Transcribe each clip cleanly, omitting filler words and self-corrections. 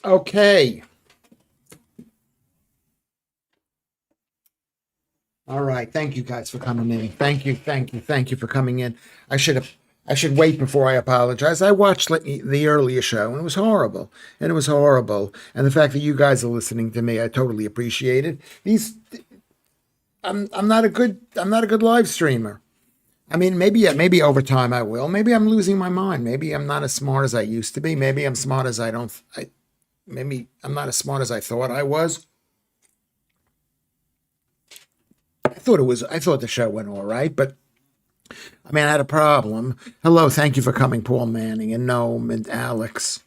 Okay. All right. Thank you guys for coming in. Thank you for coming in. I should wait before I apologize. I watched the earlier show and it was horrible. And it was horrible. And the fact that you guys are listening to me, I totally appreciate it. I'm not a good live streamer. I mean, maybe over time I will. Maybe I'm losing my mind. Maybe I'm not as smart as I used to be. Maybe I'm smart as I don't I maybe I'm not as smart as I thought I was. I thought the show went all right, but I mean, I had a problem. Hello, thank you for coming, Paul Manning and Noam and Alex.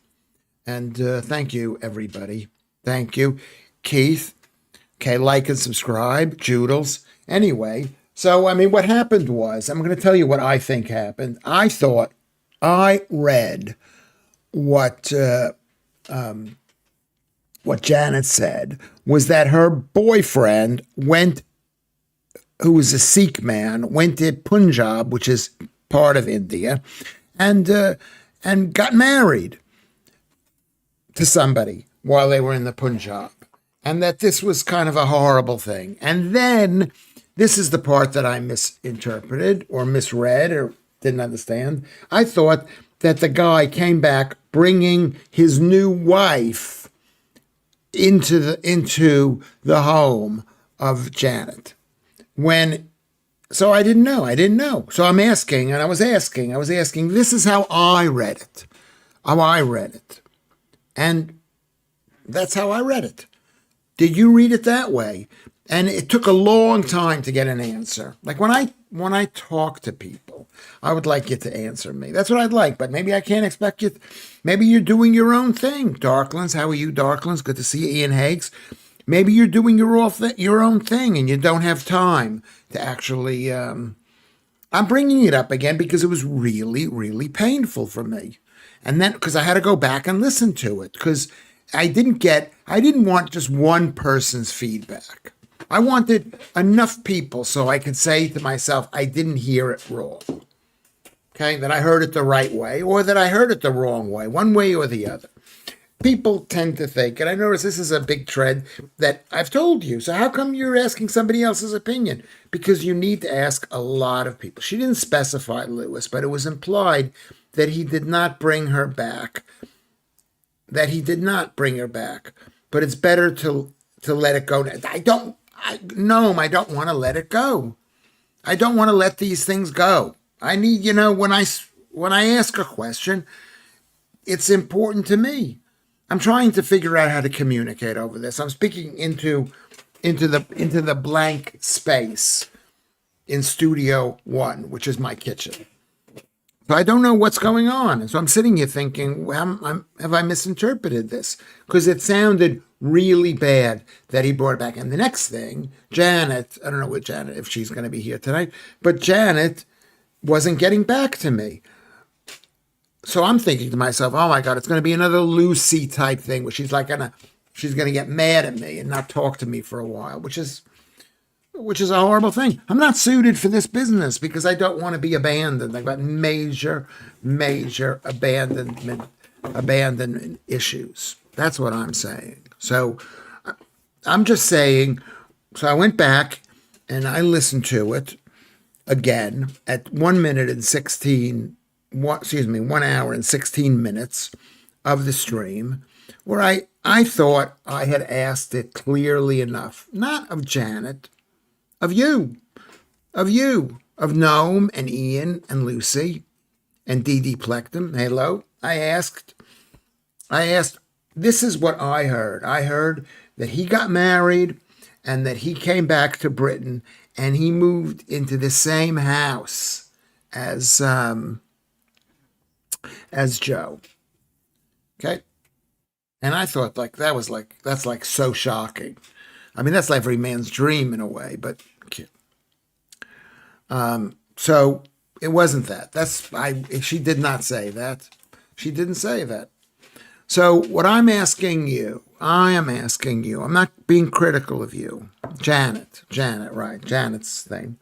And thank you, everybody. Thank you. Keith. Okay, like and subscribe. Joodles. Anyway, so I mean, what happened was, I'm going to tell you what I think happened. I read what what Janet said was that her boyfriend who was a Sikh man, went to Punjab, which is part of India, and and got married to somebody while they were in the Punjab, and that this was kind of a horrible thing. And then this is the part that I misinterpreted or misread or didn't understand. I thought that the guy came back bringing his new wife into the home of Janet when so I didn't know. So I'm asking, and I was asking, this is how I read it. How I read it. And that's how I read it. Did you read it that way? And it took a long time to get an answer. Like when I talk to people, I would like you to answer me. That's what I'd like, but maybe I can't expect you. Maybe you're doing your own thing. Darklands, how are you, Darklands? Good to see you, Ian Higgs. Maybe you're doing your own thing and you don't have time to actually. I'm bringing it up again because it was really, really painful for me. And then because I had to go back and listen to it because I didn't want just one person's feedback. I wanted enough people so I could say to myself, I didn't hear it wrong. Okay, that I heard it the right way or that I heard it the wrong way, one way or the other. People tend to think, and I notice this is a big trend that I've told you. So how come you're asking somebody else's opinion? Because you need to ask a lot of people. She didn't specify Lewis, but it was implied that he did not bring her back. That he did not bring her back. But it's better to let it go. No, I don't want to let it go. I don't want to let these things go. I need, when I ask a question, it's important to me. I'm trying to figure out how to communicate over this. I'm speaking into the blank space in Studio One, which is my kitchen. So I don't know what's going on. And so I'm sitting here thinking, well, have I misinterpreted this? Because it sounded really bad that he brought it back. And the next thing, Janet, I don't know what Janet, if she's going to be here tonight, but Janet wasn't getting back to me. So I'm thinking to myself, oh my God, it's going to be another Lucy type thing where she's gonna get mad at me and not talk to me for a while, which is a horrible thing. I'm not suited for this business because I don't want to be abandoned. I've got major abandonment issues. That's what I'm saying. So I'm just saying, so I went back and I listened to it again at 1 hour and 16 minutes of the stream where I thought I had asked it clearly enough, not of Janet, of you, of Noam and Ian and Lucy and Dee Dee Plectum. Hello. I asked, this is what I heard. I heard that he got married and that he came back to Britain and he moved into the same house as Joe. Okay. And I thought that's like so shocking. I mean, that's like every man's dream in a way, but so it wasn't that. She did not say that. She didn't say that. So what I'm asking you, I'm not being critical of you. Janet, right, Janet's thing.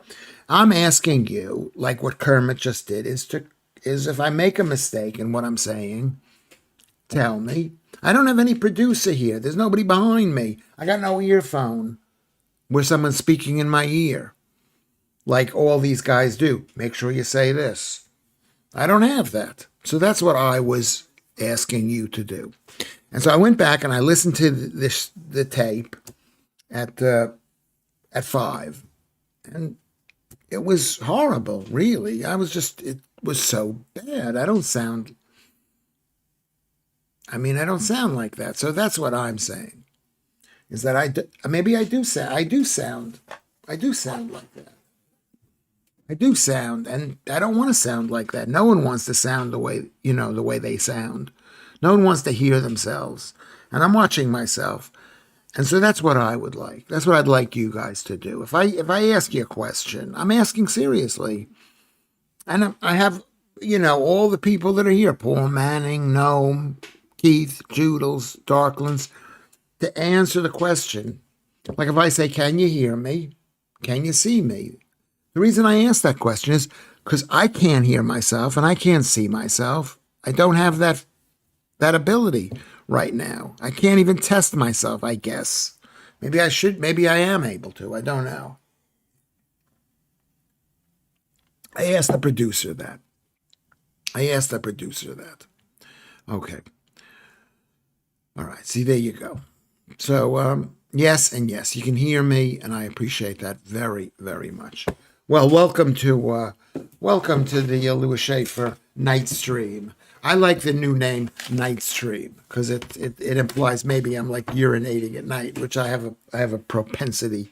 I'm asking you, like what Kermit just did, is if I make a mistake in what I'm saying, tell me. I don't have any producer here. There's nobody behind me. I got no earphone where someone's speaking in my ear, like all these guys do. Make sure you say this. I don't have that. So that's what I was asking you to do. And so I went back and I listened to the tape at 5, and it was horrible, really. It was so bad. I don't sound like that. So that's what I'm saying, is that maybe I do sound like that. I do sound, and I don't want to sound like that. No one wants to sound the way they sound. No one wants to hear themselves. And I'm watching myself. And so that's what I would like. That's what I'd like you guys to do. If I ask you a question, I'm asking seriously. And I have, all the people that are here, Paul Manning, Noam, Keith, Judels, Darklands, to answer the question. Like if I say, can you hear me? Can you see me? The reason I ask that question is because I can't hear myself and I can't see myself. I don't have that ability right now. I can't even test myself, I guess. Maybe I should. Maybe I am able to. I don't know. I asked the producer that. Okay. All right. See, there you go. So, yes and yes, you can hear me, and I appreciate that very, very much. Well, welcome to the Lewis Schaffer night stream. I like the new name Night Stream because it implies maybe I'm like urinating at night, which I have a propensity.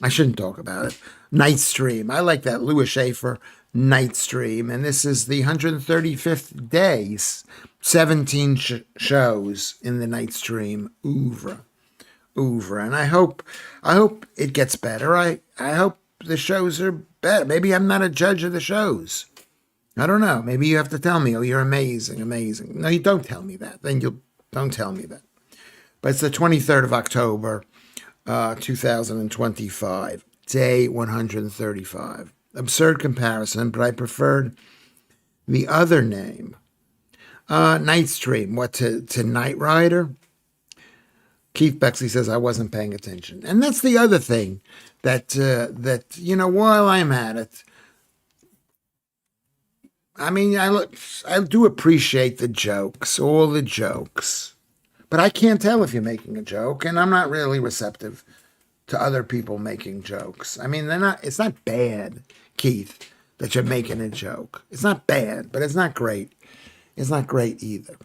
I shouldn't talk about it. Night Stream. I like that Lewis Schaffer Night Stream, and this is the 135th day, 17 shows in the Night Stream oeuvre, and I hope it gets better. I hope the shows are better. Maybe I'm not a judge of the shows. I don't know. Maybe you have to tell me, oh, you're amazing. No, you don't tell me that. Don't tell me that. But it's the 23rd of October, 2025, day 135. Absurd comparison, but I preferred the other name. Night Stream. What, to Night Rider? Keith Bexley says I wasn't paying attention. And that's the other thing that while I'm at it, I mean, I do appreciate the jokes, all the jokes, but I can't tell if you're making a joke, and I'm not really receptive to other people making jokes. I mean, it's not bad, Keith, that you're making a joke. It's not bad, but it's not great. It's not great either.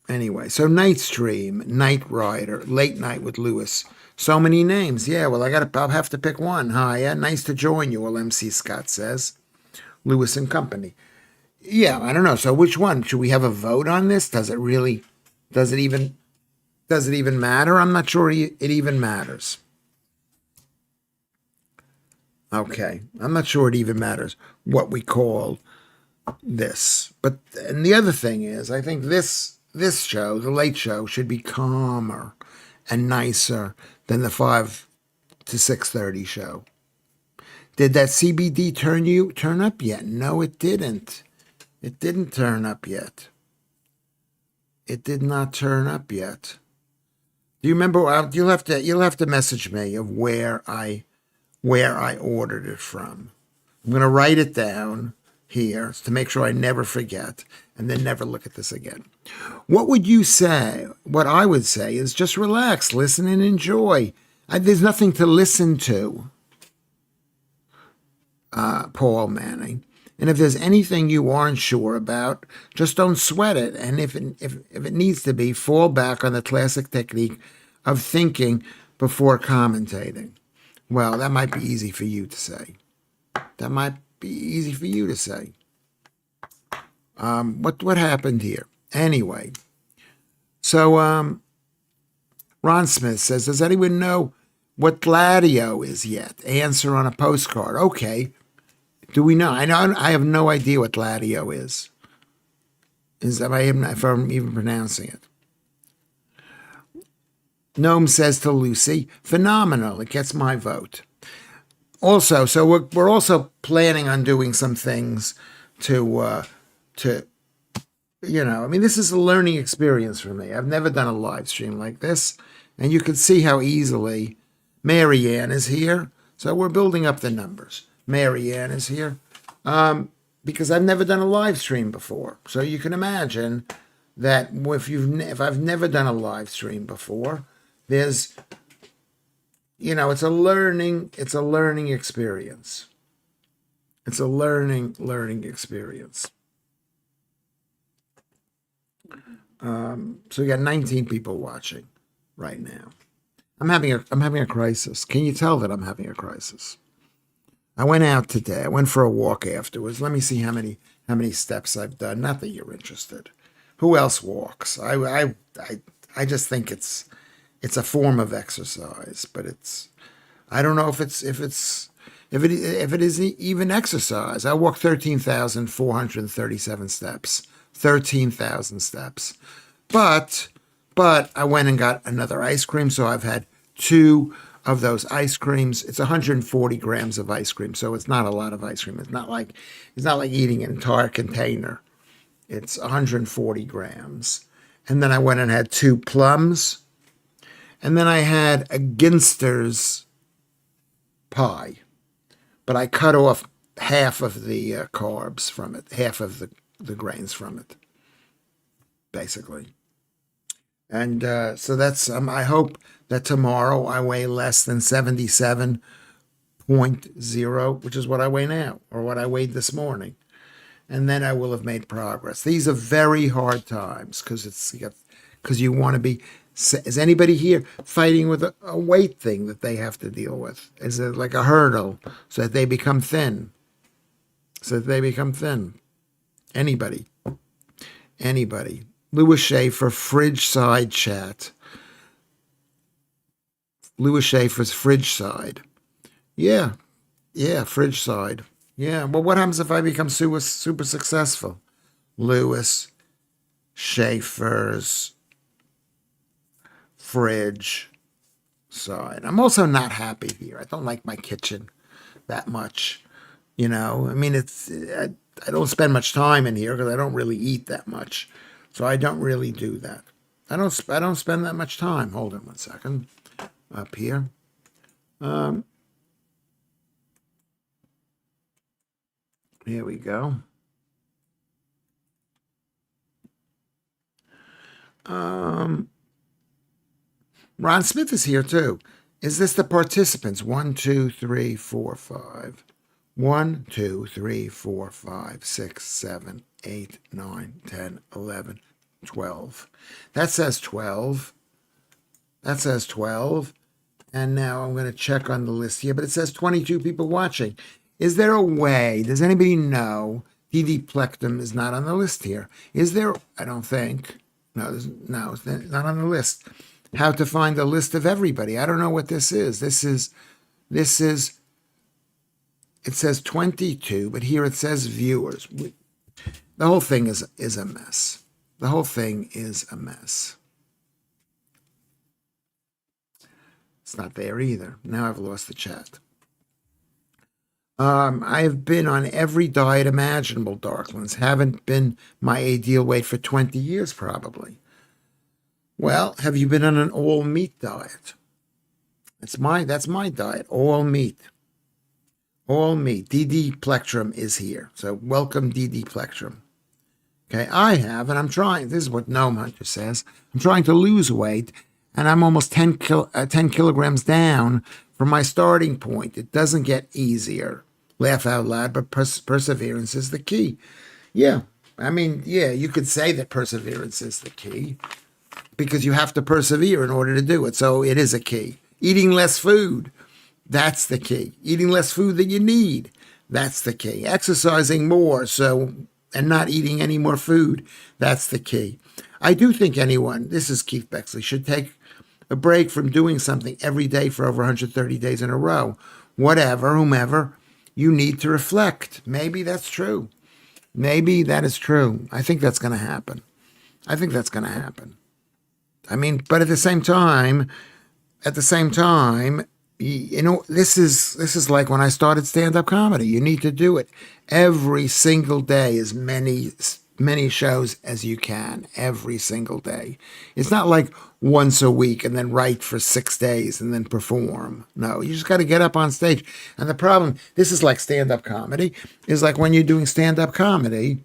Anyway, so Night Stream, Night Rider, Late Night with Lewis. So many names. Yeah, well, I'll have to pick one. Hi, yeah, nice to join you, MC Scott says. Lewis and Company. Yeah, I don't know. So which one? Should we have a vote on this? Does it even matter? I'm not sure it even matters. Okay. I'm not sure it even matters what we call this. And the other thing is, I think this show, the late show, should be calmer and nicer than the 5 to 6:30 show. Did that CBD turn up yet? No, it didn't. It didn't turn up yet. It did not turn up yet. Do you remember? You'll have to message me of where I ordered it from. I'm going to write it down here to make sure I never forget and then never look at this again. What would you say? What I would say is just relax, listen, and enjoy. There's nothing to listen to. Paul Manning. And if there's anything you aren't sure about, just don't sweat it. And if it needs to be, fall back on the classic technique of thinking before commentating. Well, that might be easy for you to say. What happened here? Anyway, so Ron Smith says, does anyone know what Gladio is yet? Answer on a postcard. Okay. Do we know? I have no idea what Gladio is. If I'm even pronouncing it. Noam says to Lucy, phenomenal. It gets my vote. Also, so we're also planning on doing some things to I mean, this is a learning experience for me. I've never done a live stream like this, and you can see how easily Marianne is here. So we're building up the numbers. Marianne is here because I've never done a live stream before. So you can imagine that if I've never done a live stream before, there's it's a learning experience. It's a learning experience. So we got 19 people watching right now. I'm having a crisis. Can you tell that I'm having a crisis? I went out today. I went for a walk afterwards. Let me see how many steps I've done. Not that you're interested. Who else walks? I just think it's a form of exercise, but I don't know if it is even exercise. I walked 13,437 steps. 13,000 steps. But I went and got another ice cream, so I've had 2 of those ice creams. It's 140 grams of ice cream, so it's not a lot of ice cream. It's not like eating an entire container. It's 140 grams. And then I went and had 2 plums. And then I had a Ginster's pie. But I cut off half of the carbs from it, half of the grains from it, basically. And so that's, I hope that tomorrow I weigh less than 77.0, which is what I weigh now, or what I weighed this morning. And then I will have made progress. These are very hard times because you want to be. Is anybody here fighting with a weight thing that they have to deal with? Is it like a hurdle so that they become thin? Anybody? Lewis Schaffer, fridge side chat. Lewis Schaffer's fridge side. Yeah, fridge side. Yeah, well, what happens if I become super successful? Lewis Schaffer's fridge side. I'm also not happy here. I don't like my kitchen that much. I mean, I don't spend much time in here because I don't really eat that much. So I don't really do that. I don't spend that much time. Hold on one second. Up here. Here we go. Ron Smith is here too. Is this the participants? 1, 2, 3, 4, 5. 1, 2, 3, 4, 5, 6, 7, 8, 9, 10, 11, 12. That says 12. And now I'm going to check on the list here, but it says 22 people watching. Is there a way? Does anybody know? DD Plectum is not on the list here. Is there? I don't think. No, it's not on the list. How to find a list of everybody? I don't know what this is. This is. It says 22, but here it says viewers. The whole thing is a mess. The whole thing is a mess. It's not there either. Now I've lost the chat. I have been on every diet imaginable, Darklands. Haven't been my ideal weight for 20 years, probably. Well, have you been on an all meat diet? That's my diet, all meat. All meat. DD Plectrum is here. So welcome, DD Plectrum. Okay, I have, and I'm trying. This is what Gnome Hunter says. I'm trying to lose weight, and I'm almost 10 kilograms down from my starting point. It doesn't get easier. Laugh out loud, but perseverance is the key. Yeah, I mean, you could say that perseverance is the key because you have to persevere in order to do it. So it is a key. Eating less food, that's the key. Eating less food than you need, that's the key. Exercising more, and not eating any more food, that's the key. I do think anyone, this is Keith Bexley, should take a break from doing something every day for over 130 days in a row. Whatever, whomever, you need to reflect. Maybe that's true. Maybe that is true. I think that's going to happen. I mean, but at the same time, this is like when I started stand-up comedy. You need to do it every single day, as many many shows as you can every single day. It's not like once a week and then write for 6 days and then perform. No, you just got to get up on stage. And the problem, this is like stand-up comedy, is like when you're doing stand-up comedy,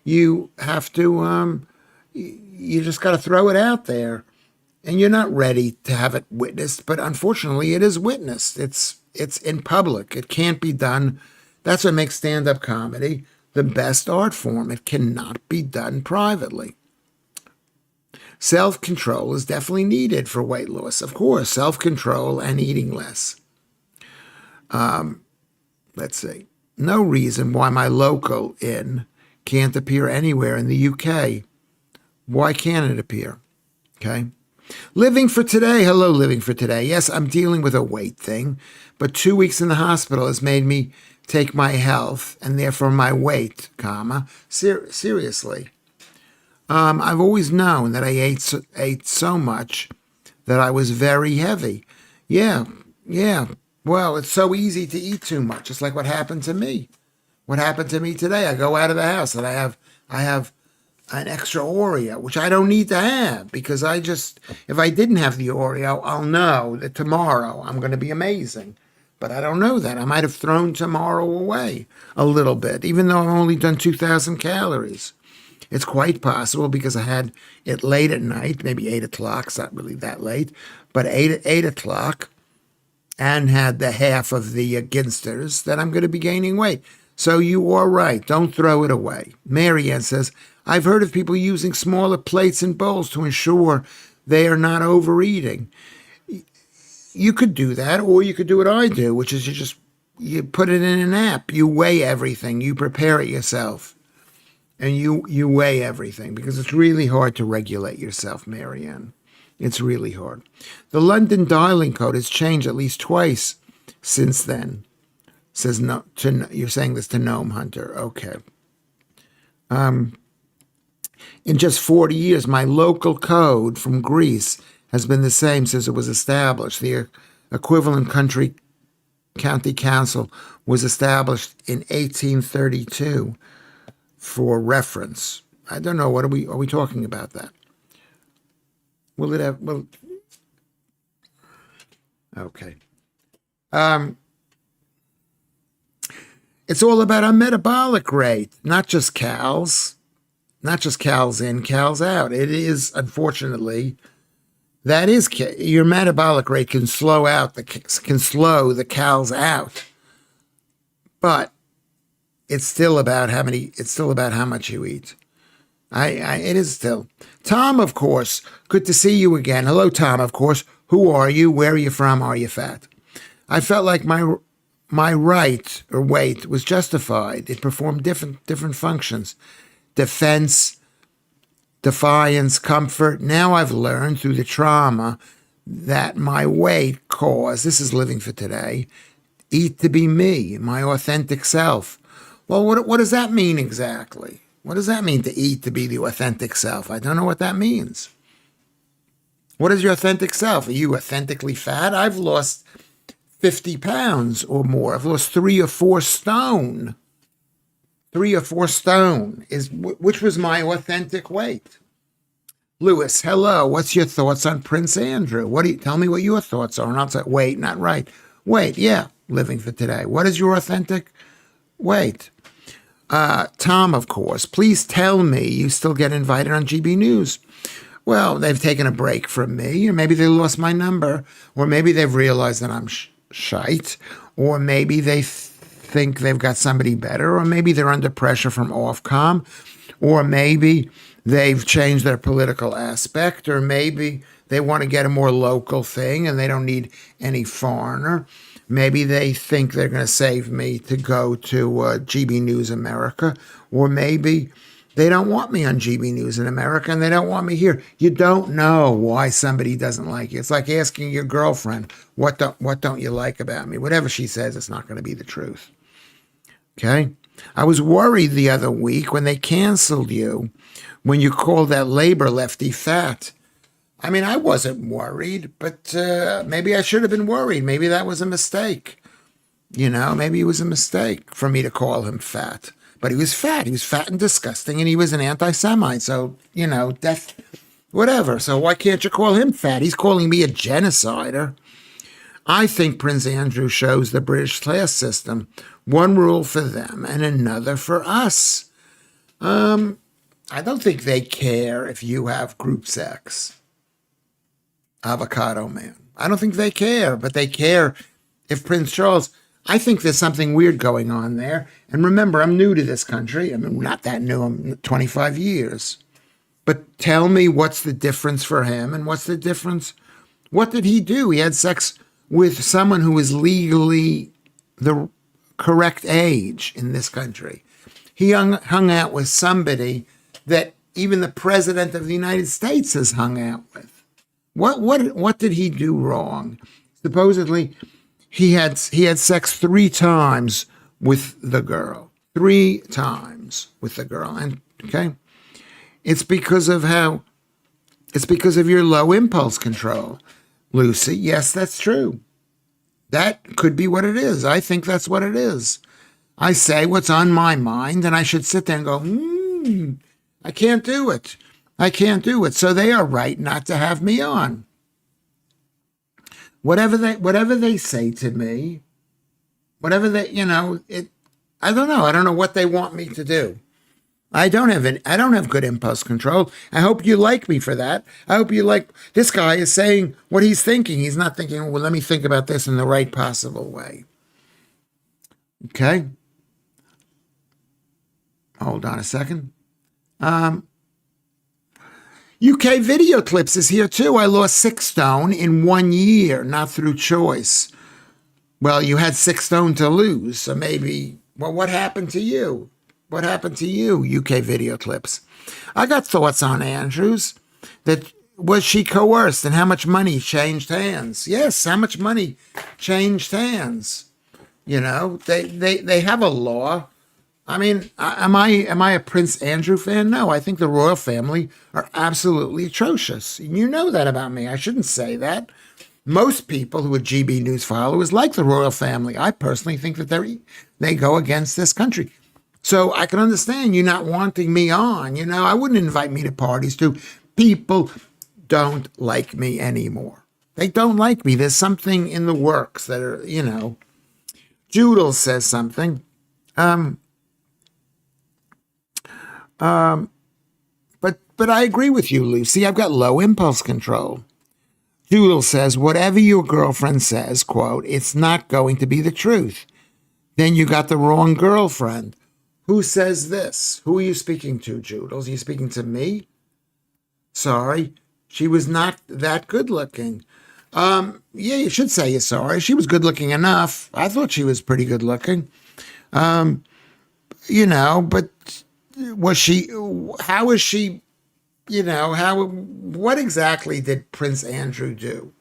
you have to, you just got to throw it out there. And you're not ready to have it witnessed, but unfortunately it is witnessed. It's in public. It can't be done. That's what makes stand-up comedy the best art form. It cannot be done privately. Self-control is definitely needed for weight loss. Of course, self-control and eating less. Let's see. No reason why my local inn can't appear anywhere in the UK. Why can't it appear? Okay. Living for today. Hello, living for today. Yes, I'm dealing with a weight thing, but 2 weeks in the hospital has made me take my health and therefore my weight, seriously. I've always known that I ate so much that I was very heavy. Yeah. Well, it's so easy to eat too much. It's like what happened to me. What happened to me today? I go out of the house and I have an extra Oreo, which I don't need to have because if I didn't have the Oreo, I'll know that tomorrow I'm going to be amazing. But I don't know that. I might have thrown tomorrow away a little bit, even though I've only done 2,000 calories. It's quite possible because I had it late at night, maybe 8 o'clock. It's not really that late, but 8 o'clock, and had the half of the Ginsters, that I'm going to be gaining weight. So you are right. Don't throw it away. Marianne says, I've heard of people using smaller plates and bowls to ensure they are not overeating. You could do that, or you could do what I do, which is you put it in an app. You weigh everything. You prepare it yourself. And you weigh everything because it's really hard to regulate yourself, Marianne. It's really hard. The London dialing code has changed at least twice since then. Says no. You're saying this to Gnome Hunter. Okay. In just 40 years, my local code from Greece has been the same since it was established. The equivalent county council was established in 1832 for reference. I don't know. What are we talking about that? Okay. It's all about our metabolic rate, not just cals in, cals out. It is, unfortunately, your metabolic rate can slow the cals out, but it's still about how much you eat. It is still. Tom, of course, good to see you again. Hello, Tom, of course. Who are you? Where are you from? Are you fat? I felt like my right or weight was justified. It performed different functions. Defense, defiance, comfort. Now I've learned through the trauma that my weight caused, this is living for today, eat to be me, my authentic self. Well, what does that mean exactly? What does that mean to eat to be the authentic self? I don't know what that means. What is your authentic self? Are you authentically fat? I've lost 50 pounds or more. I've lost 3 or 4 stone. 3 or 4 stone, which was my authentic weight. Lewis, hello. What's your thoughts on Prince Andrew? Tell me what your thoughts are? And I'll say, wait, not right. Wait, yeah, living for today. What is your authentic weight? Tom, of course, please tell me you still get invited on GB News. Well, they've taken a break from me, or maybe they lost my number, or maybe they've realized that I'm shite, or maybe they think they've got somebody better, or maybe they're under pressure from Ofcom, or maybe they've changed their political aspect, or maybe they want to get a more local thing and they don't need any foreigner. Maybe they think they're going to save me to go to GB News America, or maybe they don't want me on GB News in America and they don't want me here. You don't know why somebody doesn't like you. It's like asking your girlfriend, what don't you like about me? Whatever she says, it's not going to be the truth. Okay? I was worried the other week when they canceled you when you called that labor lefty fat. I mean, I wasn't worried, but maybe I should have been worried. Maybe that was a mistake. Maybe it was a mistake for me to call him fat. but he was fat. He was fat and disgusting, and he was an anti-Semite. So, death, whatever. So why can't you call him fat? He's calling me a genocider. I think Prince Andrew shows the British class system. One rule for them and another for us. I don't think they care if you have group sex. Avocado man. I don't think they care, but they care if Prince Charles. I think there's something weird going on there. And remember, I'm new to this country. I mean, not that new. I'm 25 years. But tell me what's the difference for him and what's the difference? What did he do? He had sex with someone who was legally the correct age in this country. He hung out with somebody that even the president of the United States has hung out with. What did he do wrong? Supposedly, he had sex 3 times with the girl. 3 times with the girl. And okay, it's because of your low impulse control, Lucy. Yes, that's true. That could be what it is. I think that's what it is. I say what's on my mind, and I should sit there and go, I can't do it. I can't do it. So they are right not to have me on. Whatever they say to me, whatever they, I don't know. I don't know what they want me to do. I don't have good impulse control. I hope you like me for that. I hope you like, this guy is saying what he's thinking. He's not thinking, well, let me think about this in the right possible way. Okay. Hold on a second. UK Video Clips is here too. I lost 6 stone in 1 year, not through choice. Well, you had 6 stone to lose, so maybe, well, what happened to you? What happened to you, UK Video Clips? I got thoughts on Andrews. That was she coerced and how much money changed hands? Yes, how much money changed hands? They have a law. I mean, am I a Prince Andrew fan? No, I think the royal family are absolutely atrocious. You know that about me. I shouldn't say that. Most people who are GB News followers like the royal family. I personally think that they go against this country. So I can understand you not wanting me on. I wouldn't invite me to parties too. People don't like me anymore. They don't like me. There's something in the works that are, Judel says something. But I agree with you, Lucy. I've got low impulse control. Judel says, whatever your girlfriend says, quote, it's not going to be the truth. Then you got the wrong girlfriend. Who says this? Who are you speaking to, Judel? Are you speaking to me? Sorry, she was not that good looking. Yeah, you should say you're sorry. She was good looking enough. I thought she was pretty good looking. But was she, how is she, what exactly did Prince Andrew do?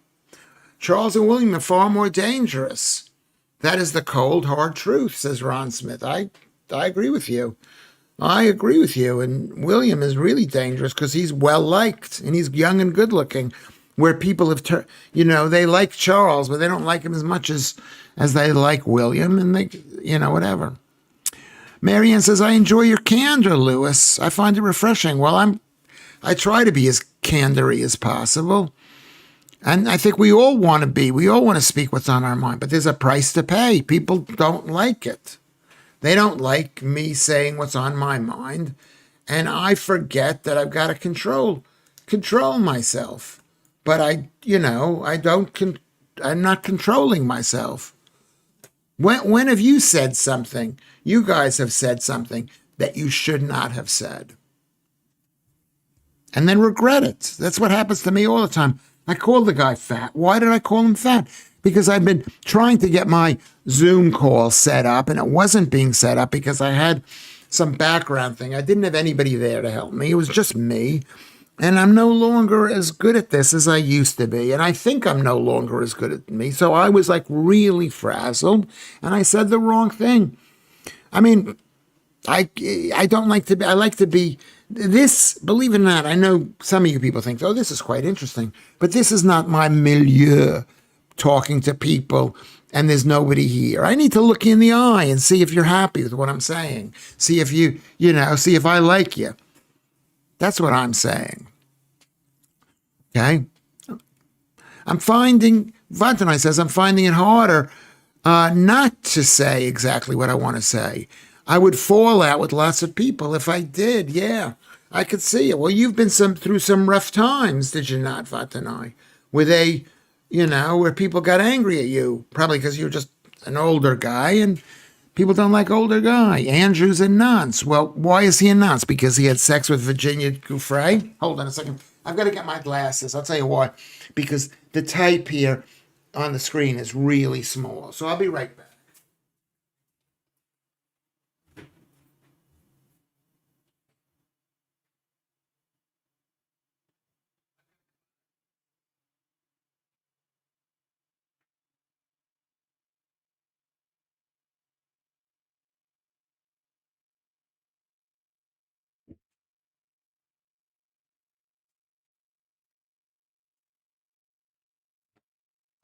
Charles and William are far more dangerous. That is the cold, hard truth, says Ron Smith. I agree with you. I agree with you. And William is really dangerous because he's well-liked and he's young and good-looking, where people have, they like Charles, but they don't like him as much as they like William, and they, whatever. Marianne says, I enjoy your candor, Lewis. I find it refreshing. Well, I try to be as candory as possible. And I think we all want to be. We all want to speak what's on our mind, but there's a price to pay. People don't like it. They don't like me saying what's on my mind. And I forget that I've got to control myself. But I'm not controlling myself. When have you said something? You guys have said something that you should not have said. And then regret it. That's what happens to me all the time. I called the guy fat. Why did I call him fat? Because I've been trying to get my Zoom call set up, and it wasn't being set up because I had some background thing. I didn't have anybody there to help me. It was just me. And I'm no longer as good at this as I used to be. And I think I'm no longer as good at me. So I was like really frazzled, and I said the wrong thing. I mean, I don't like to be, I like to be this, believe it or not, I know some of you people think, oh, this is quite interesting, but this is not my milieu. talking to people and there's nobody here. I need to look you in the eye and see if you're happy with what I'm saying. See if see if I like you. That's what I'm saying. Okay? Vantanai says, I'm finding it harder not to say exactly what I want to say. I would fall out with lots of people if I did. Yeah, I could see it. Well, you've been through some rough times, did you not, Vantanai? Where people got angry at you, probably because you're just an older guy and people don't like older guy. Andrew's a nonce. Well, why is he a nonce? Because he had sex with Virginia Giuffre? Hold on a second. I've got to get my glasses. I'll tell you why. Because the type here on the screen is really small. So I'll be right back.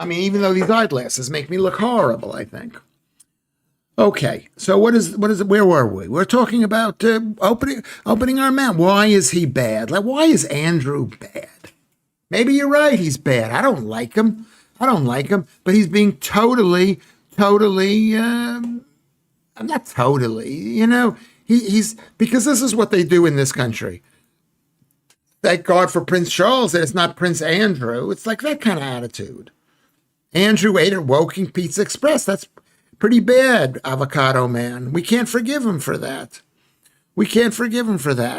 I mean, even though these eyeglasses make me look horrible, I think. Okay, so what is it? Where were we? We're talking about opening our mouth. Why is he bad? Like, why is Andrew bad? Maybe you're right. He's bad. I don't like him. But he's being totally. Not totally. He's because this is what they do in this country. Thank God for Prince Charles that it's not Prince Andrew. It's like that kind of attitude. Andrew ate at Woking Pizza Express. That's pretty bad, Avocado Man. We can't forgive him for that.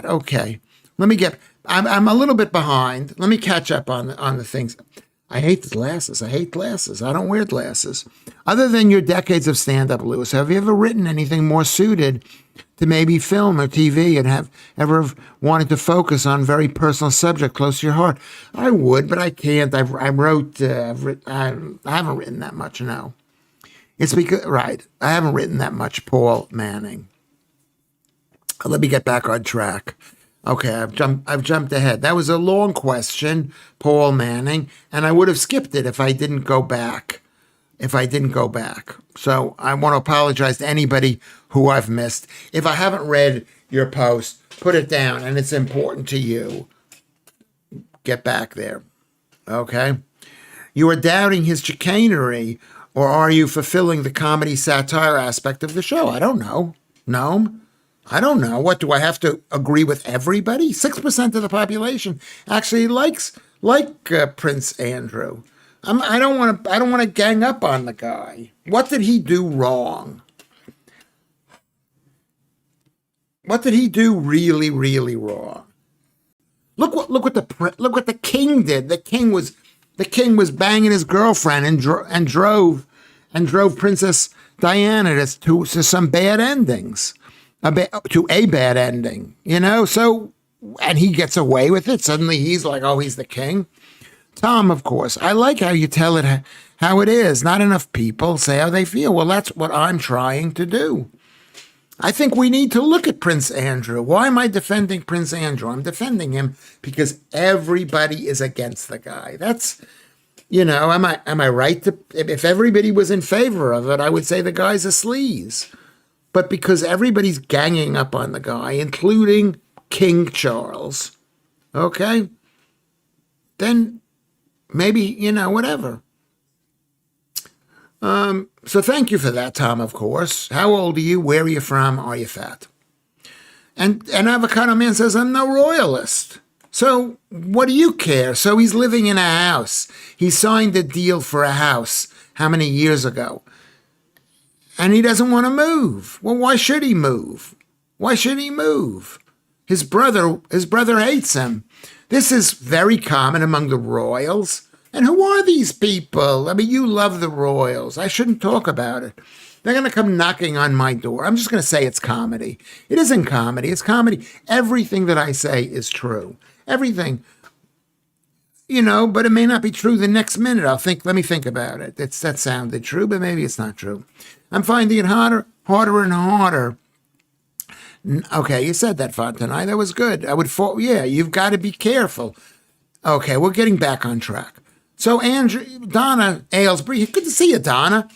Okay. I'm a little bit behind. Let me catch up on the things. I hate the glasses. I don't wear glasses. Other than your decades of stand-up, Lewis, have you ever written anything more suited to maybe film or TV and have ever wanted to focus on very personal subject close to your heart? I would, but I can't. I haven't written that much, no. It's because, right, I haven't written that much, Paul Manning. Let me get back on track. Okay, I've jumped ahead. That was a long question, Paul Manning, and I would have skipped it if I didn't go back. So I want to apologize to anybody who I've missed. If I haven't read your post, put it down, and it's important to you. Get back there. Okay? You are doubting his chicanery, or are you fulfilling the comedy satire aspect of the show? I don't know. No. I don't know. What, do I have to agree with everybody? 6% of the population actually like Prince Andrew. I don't want to gang up on the guy. What did he do wrong? What did he do really, really wrong? Look what the king did. The king was banging his girlfriend and drove Princess Diana to some bad endings. To a bad ending, so, and he gets away with it. Suddenly he's like, oh, he's the king. Tom, of course, I like how you tell it how it is. Not enough people say how they feel. Well, that's what I'm trying to do. I think we need to look at Prince Andrew. Why am I defending Prince Andrew? I'm defending him because everybody is against the guy. That's, am I right to, if everybody was in favor of it, I would say the guy's a sleaze. But because everybody's ganging up on the guy, including King Charles, okay, then maybe, whatever. So thank you for that, Tom, of course. How old are you? Where are you from? Are you fat? And Avocado Man says, I'm no royalist. So what do you care? So he's living in a house. He signed a deal for a house how many years ago? And he doesn't want to move. Well, why should he move? His brother hates him. This is very common among the royals. And who are these people? I mean, you love the royals. I shouldn't talk about it. They're going to come knocking on my door. I'm just going to say it's comedy. It isn't comedy. It's comedy. Everything that I say is true. Everything. But it may not be true the next minute. Let me think about it. That sounded true, but maybe it's not true. I'm finding it harder and harder. Okay, you said that, Fontenay. That was good. You've got to be careful. Okay, we're getting back on track. So Donna Aylesbury, good to see you, Donna.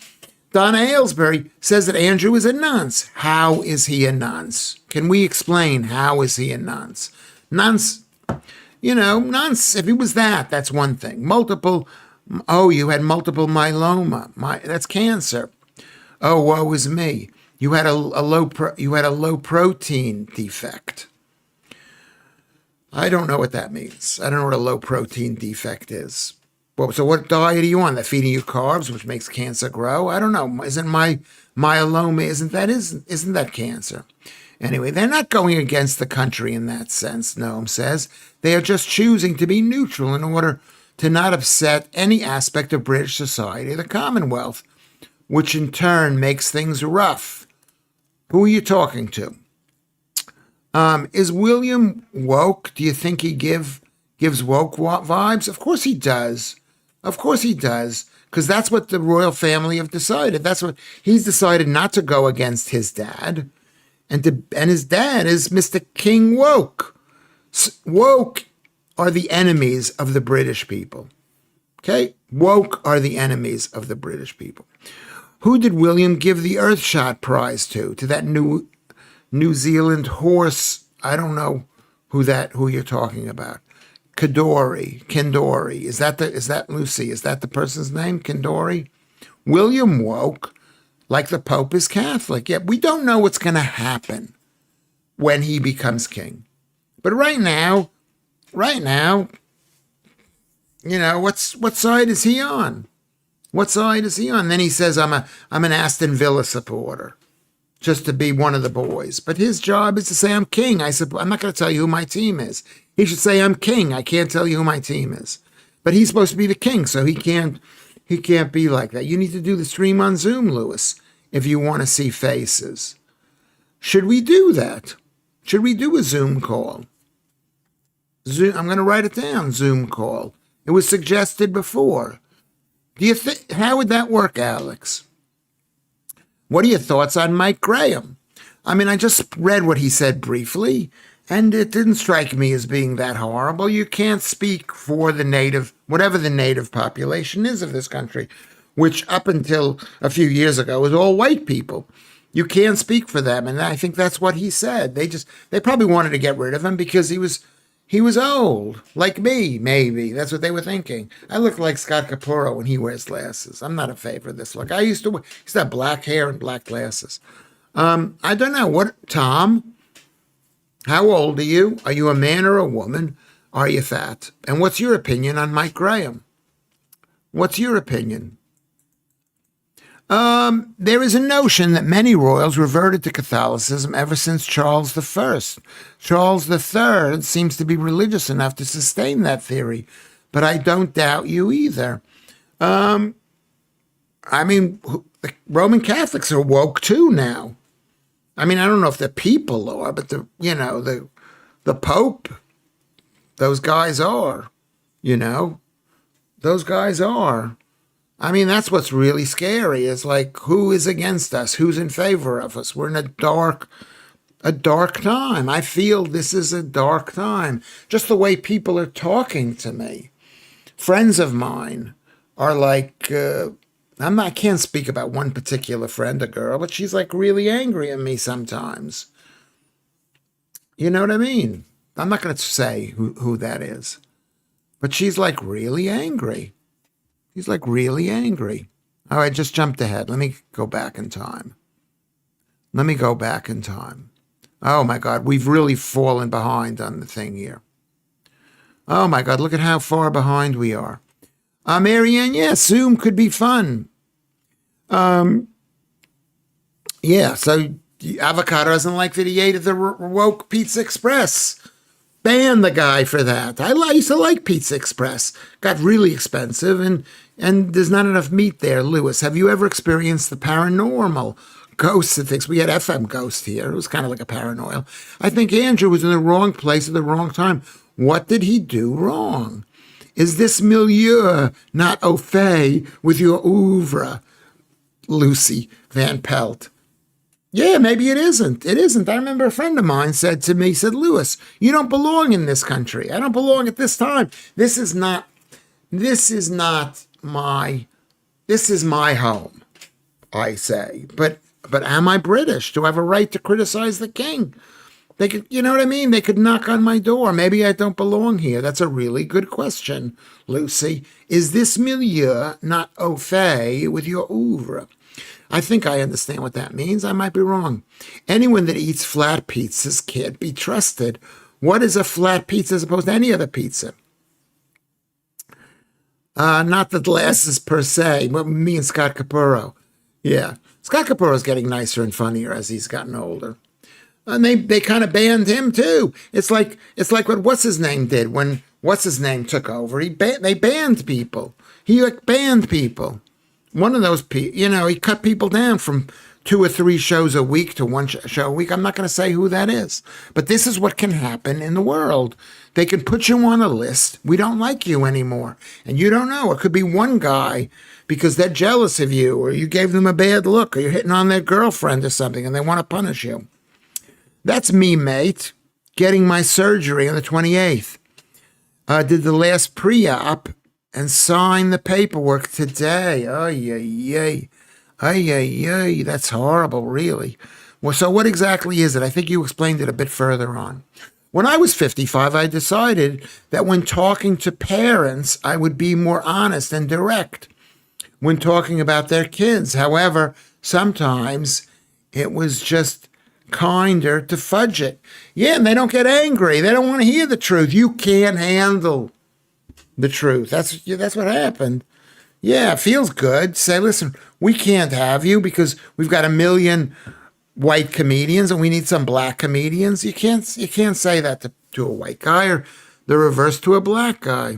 Donna Aylesbury says that Andrew is a nonce. How is he a nonce? Can we explain how is he a nonce? Nonce, nonce, if he was that's one thing. You had multiple myeloma. That's cancer. Oh, woe is me. You had a low protein defect. I don't know what that means. I don't know what a low protein defect is. Well, so what diet are you on? They're feeding you carbs, which makes cancer grow? I don't know. Isn't my myeloma, isn't that cancer? Anyway, they're not going against the country in that sense, Noam says. They are just choosing to be neutral in order to not upset any aspect of British society or the Commonwealth, which in turn makes things rough. Who are you talking to? Is William woke? Do you think he gives woke vibes? Of course he does. Of course he does, because that's what the royal family have decided. That's what he's decided, not to go against his dad, and his dad is Mr. King Woke. Woke are the enemies of the British people. Okay, woke are the enemies of the British people. Who did William give the Earthshot Prize to? To that New Zealand horse? I don't know who you're talking about. Kendori. Is that Lucy? Is that the person's name? Kendori? William woke, like the Pope is Catholic. Yet we don't know what's going to happen when he becomes king. But right now, what side is he on? What side is he on? Then he says, I'm an Aston Villa supporter, just to be one of the boys. But his job is to say, I'm king. I'm not going to tell you who my team is. He should say, I'm king. I can't tell you who my team is. But he's supposed to be the king, so he can't be like that. You need to do the stream on Zoom, Lewis, if you want to see faces. Should we do that? Should we do a Zoom call? I'm going to write it down, Zoom call. It was suggested before. How would that work, Alex? What are your thoughts on Mike Graham? I mean, I just read what he said briefly, and it didn't strike me as being that horrible. You can't speak for whatever the native population is of this country, which up until a few years ago was all white people. You can't speak for them, and I think that's what he said. They probably wanted to get rid of him because he was old, like me, maybe. That's what they were thinking. I look like Scott Capurro when he wears glasses. I'm not a favor of this look. I used to have black hair and black glasses. I don't know. Tom, how old are you? Are you a man or a woman? Are you fat? And what's your opinion on Mike Graham? What's your opinion? There is a notion that many royals reverted to Catholicism ever since Charles I. Charles III seems to be religious enough to sustain that theory, but I don't doubt you either. I mean, the Roman Catholics are woke too now. I mean, I don't know if the people are, but the Pope, those guys are, those guys are. I mean, that's what's really scary is like, who is against us? Who's in favor of us? We're in a dark time. I feel this is a dark time. Just the way people are talking to me. Friends of mine are like, I can't speak about one particular friend, a girl, but she's like really angry at me sometimes. You know what I mean? I'm not going to say who that is, but she's like really angry. He's like really angry. All right, just jumped ahead. Let me go back in time. Oh my God, we've really fallen behind on the thing here. Oh my God, look at how far behind we are. Marianne, yes, Zoom could be fun. Yeah, so Avocado doesn't like that he ate at the Woke Pizza Express. Ban the guy for that. I used to like Pizza Express. Got really expensive, and there's not enough meat there. Lewis, have you ever experienced the paranormal? Ghosts and things. We had FM Ghost here. It was kind of like a paranoia. I think Andrew was in the wrong place at the wrong time. What did he do wrong? Is this milieu not au fait with your oeuvre, Lucy Van Pelt? Yeah, maybe it isn't. It isn't. I remember a friend of mine said to me, Lewis, you don't belong in this country. I don't belong at this time. This is not this is not my, this is my home, I say. But am I British? Do I have a right to criticize the king? They could, you know what I mean? They could knock on my door. Maybe I don't belong here. That's a really good question, Lucy. Is this milieu not au fait with your oeuvre? I think I understand what that means. I might be wrong. Anyone that eats flat pizzas can't be trusted. What is a flat pizza as opposed to any other pizza? Not the glasses per se, but me and Scott Capurro. Yeah. Scott Capurro's getting nicer and funnier as he's gotten older. And they kind of banned him too. It's like what what's his name did when what's his name took over. They banned people. He banned people. One of those people, he cut people down from 2 or 3 shows a week to 1 show a week. I'm not going to say who that is, but this is what can happen in the world. They can put you on a list. We don't like you anymore, and you don't know. It could be one guy because they're jealous of you, or you gave them a bad look, or you're hitting on their girlfriend or something, and they want to punish you. That's me, mate, getting my surgery on the 28th. Did the last pre-op and signed the paperwork today. Ay, that's horrible, really. Well, so what exactly is it? I think you explained it a bit further on. When I was 55, I decided that when talking to parents, I would be more honest and direct when talking about their kids. However, sometimes it was just kinder to fudge it. Yeah, and they don't get angry. They don't want to hear the truth. You can't handle the truth. That's what happened. Yeah, it feels good. Say, listen, we can't have you because we've got 1 million white comedians and we need some black comedians. You can't say that to a white guy, or the reverse to a black guy.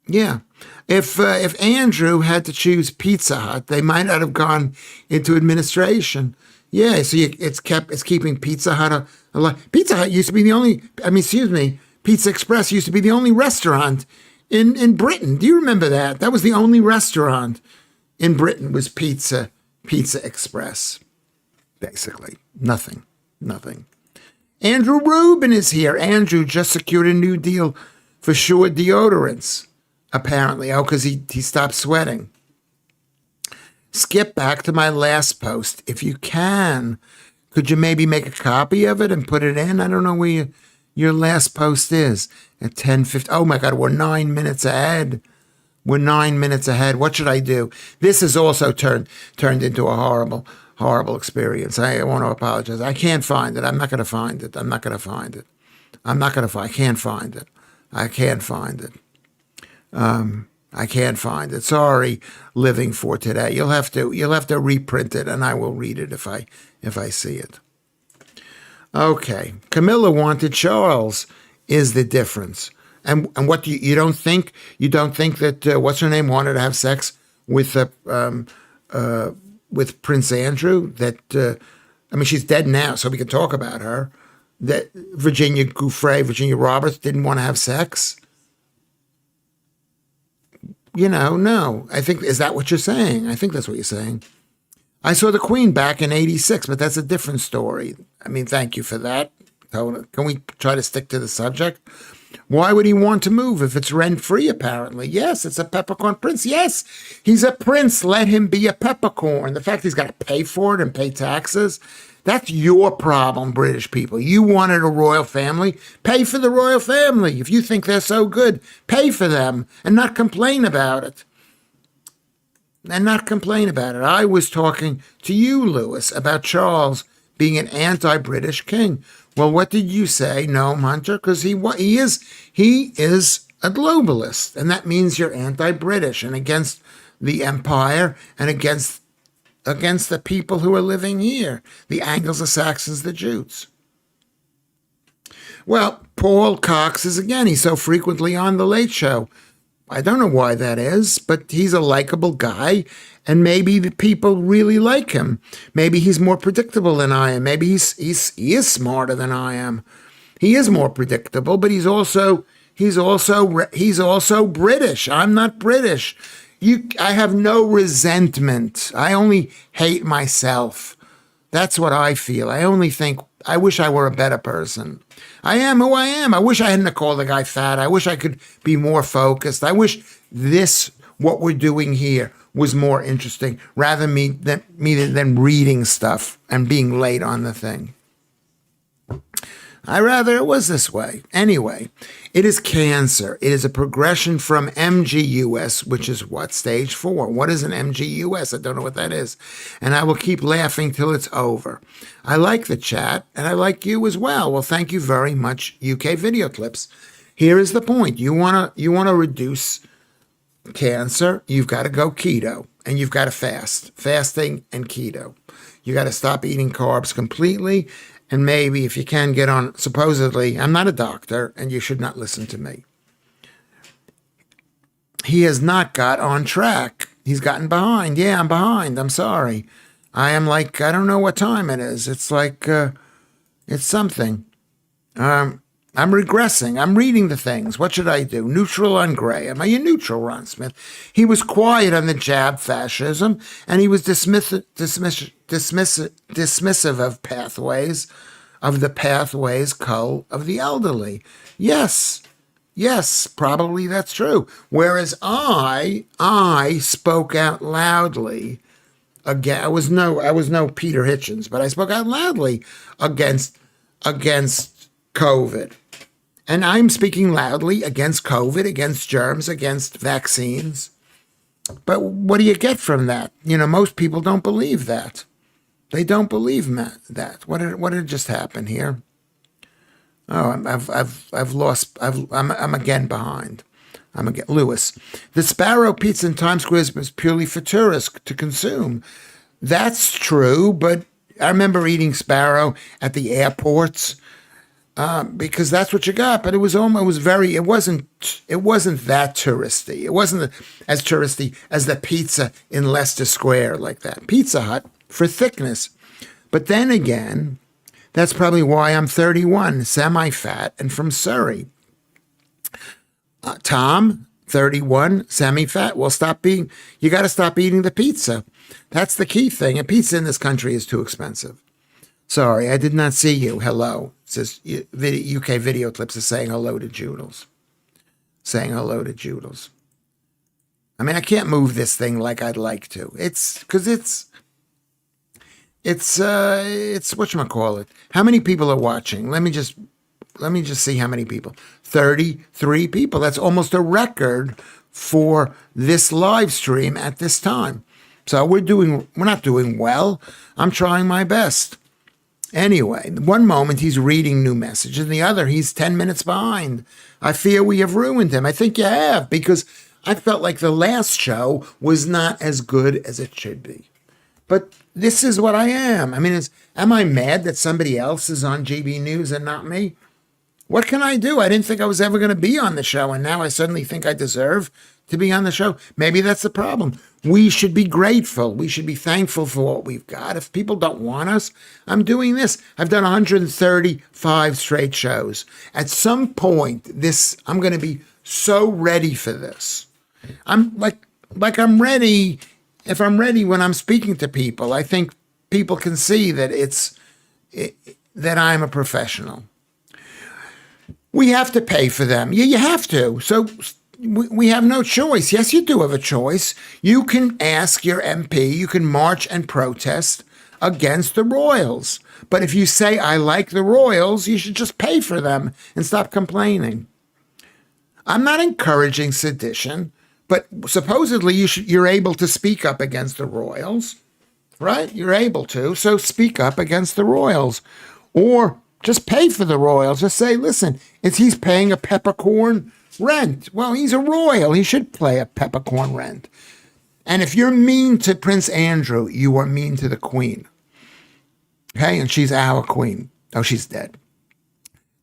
Yeah. If Andrew had to choose Pizza Hut, they might not have gone into administration. Yeah, so it's keeping Pizza Hut alive. Pizza Hut used to be the only, Pizza Express used to be the only restaurant in Britain. Do you remember that? That was the only restaurant in Britain was Pizza Express. Basically, nothing. Andrew Rubin is here. Andrew just secured a new deal for Sure deodorants, apparently. Oh, because he stopped sweating. Skip back to my last post. If you can, could you maybe make a copy of it and put it in? I don't know where your last post is. At 10:50. Oh my God, we're 9 minutes ahead. We're 9 minutes ahead. What should I do? This has also turned into a horrible experience. I want to apologize. I can't find it. I'm not going to find it. I can't find it. I can't find it. Sorry, living for today. You'll have to reprint it, and I will read it if I see it. Okay, Camilla wanted Charles is the difference, and what do you don't think that what's her name wanted to have sex with Prince Andrew? That she's dead now, so we can talk about her. That Virginia Roberts didn't want to have sex. No. I think, is that what you're saying? I think that's what you're saying. I saw the Queen back in 86, but that's a different story. Thank you for that. Can we try to stick to the subject? Why would he want to move if it's rent-free, apparently? Yes, it's a peppercorn prince. Yes, he's a prince. Let him be a peppercorn. The fact he's got to pay for it and pay taxes, that's your problem, British people. You wanted a royal family. Pay for the royal family. If you think they're so good, pay for them and not complain about it. I was talking to you, Lewis, about Charles being an anti-British king. Well, what did you say? No, Hunter, because he is a globalist, and that means you're anti-British and against the empire and against the people who are living here, the Angles, the Saxons, the Jutes. Well, Paul Cox is again. He's so frequently on The Late Show. I don't know why that is, but he's a likable guy, and maybe the people really like him. Maybe he's more predictable than I am. Maybe he is smarter than I am. He is more predictable, but he's also British. I'm not British. I have no resentment. I only hate myself. That's what I feel. I only think I wish I were a better person. I am who I am. I wish I hadn't called the guy fat. I wish I could be more focused. I wish what we're doing here was more interesting rather than reading stuff and being late on the thing. I rather it was this way. Anyway, it is cancer. It is a progression from MGUS, which is what? Stage 4. What is an MGUS? I don't know what that is. And I will keep laughing till it's over. I like the chat, and I like you as well. Well, thank you very much, UK Video Clips. Here is the point. You wanna reduce cancer, you've got to go keto, and you've got to fast. Fasting and keto. You got to stop eating carbs completely. And maybe if you can get on, supposedly, I'm not a doctor and you should not listen to me. He has not got on track. He's gotten behind. Yeah, I'm behind. I'm sorry. I am like, I don't know what time it is. It's like, it's something. I'm regressing. I'm reading the things. What should I do? Neutral on Gray. Am I a neutral, Ron Smith? He was quiet on the jab fascism, and he was dismissive of the pathways cull of the elderly. Yes, probably that's true. Whereas I spoke out loudly again. I was no Peter Hitchens, but I spoke out loudly against COVID. And I'm speaking loudly against COVID, against germs, against vaccines. But what do you get from that? Most people don't believe that. They don't believe that. What did just happen here? Oh, I'm again behind. Lewis. The Sparrow Pizza in Times Square was purely for tourists to consume. That's true, but I remember eating Sparrow at the airports. Because that's what you got, but it wasn't that touristy. It wasn't as touristy as the pizza in Leicester Square like that. Pizza Hut for thickness. But then again, that's probably why I'm 31, semi-fat, and from Surrey. Tom, 31, semi-fat. Well, you got to stop eating the pizza. That's the key thing. A pizza in this country is too expensive. Sorry, I did not see you. Hello. It says UK Video Clips is saying hello to Joodles. I mean, I can't move this thing like I'd like to. It's whatchamacallit. How many people are watching? Let me just see how many people. 33 people. That's almost a record for this live stream at this time. So we're not doing well. I'm trying my best. Anyway, one moment he's reading new messages, and the other he's 10 minutes behind. I fear we have ruined him. I think you have, because I felt like the last show was not as good as it should be. But this is what I am. I mean, am I mad that somebody else is on GB News and not me? What can I do? I didn't think I was ever going to be on the show, and now I suddenly think I deserve to be on the show. Maybe that's the problem. We should be grateful. We should be thankful for what we've got. If people don't want us, I'm doing this. I've done 135 straight shows. At some point, I'm going to be so ready for this. I'm I'm ready. If I'm ready when I'm speaking to people, I think people can see that that I'm a professional. We have to pay for them. You have to. So we have no choice. Yes, you do have a choice. You can ask your MP. You can march and protest against the royals. But if you say, I like the royals, you should just pay for them and stop complaining. I'm not encouraging sedition, but supposedly you're able to speak up against the royals, right? You're able to. So speak up against the royals. Or just pay for the royals. Just say, listen, he's paying a peppercorn rent. Well, he's a royal. He should pay a peppercorn rent. And if you're mean to Prince Andrew, you are mean to the Queen. Okay? And she's our Queen. Oh, she's dead.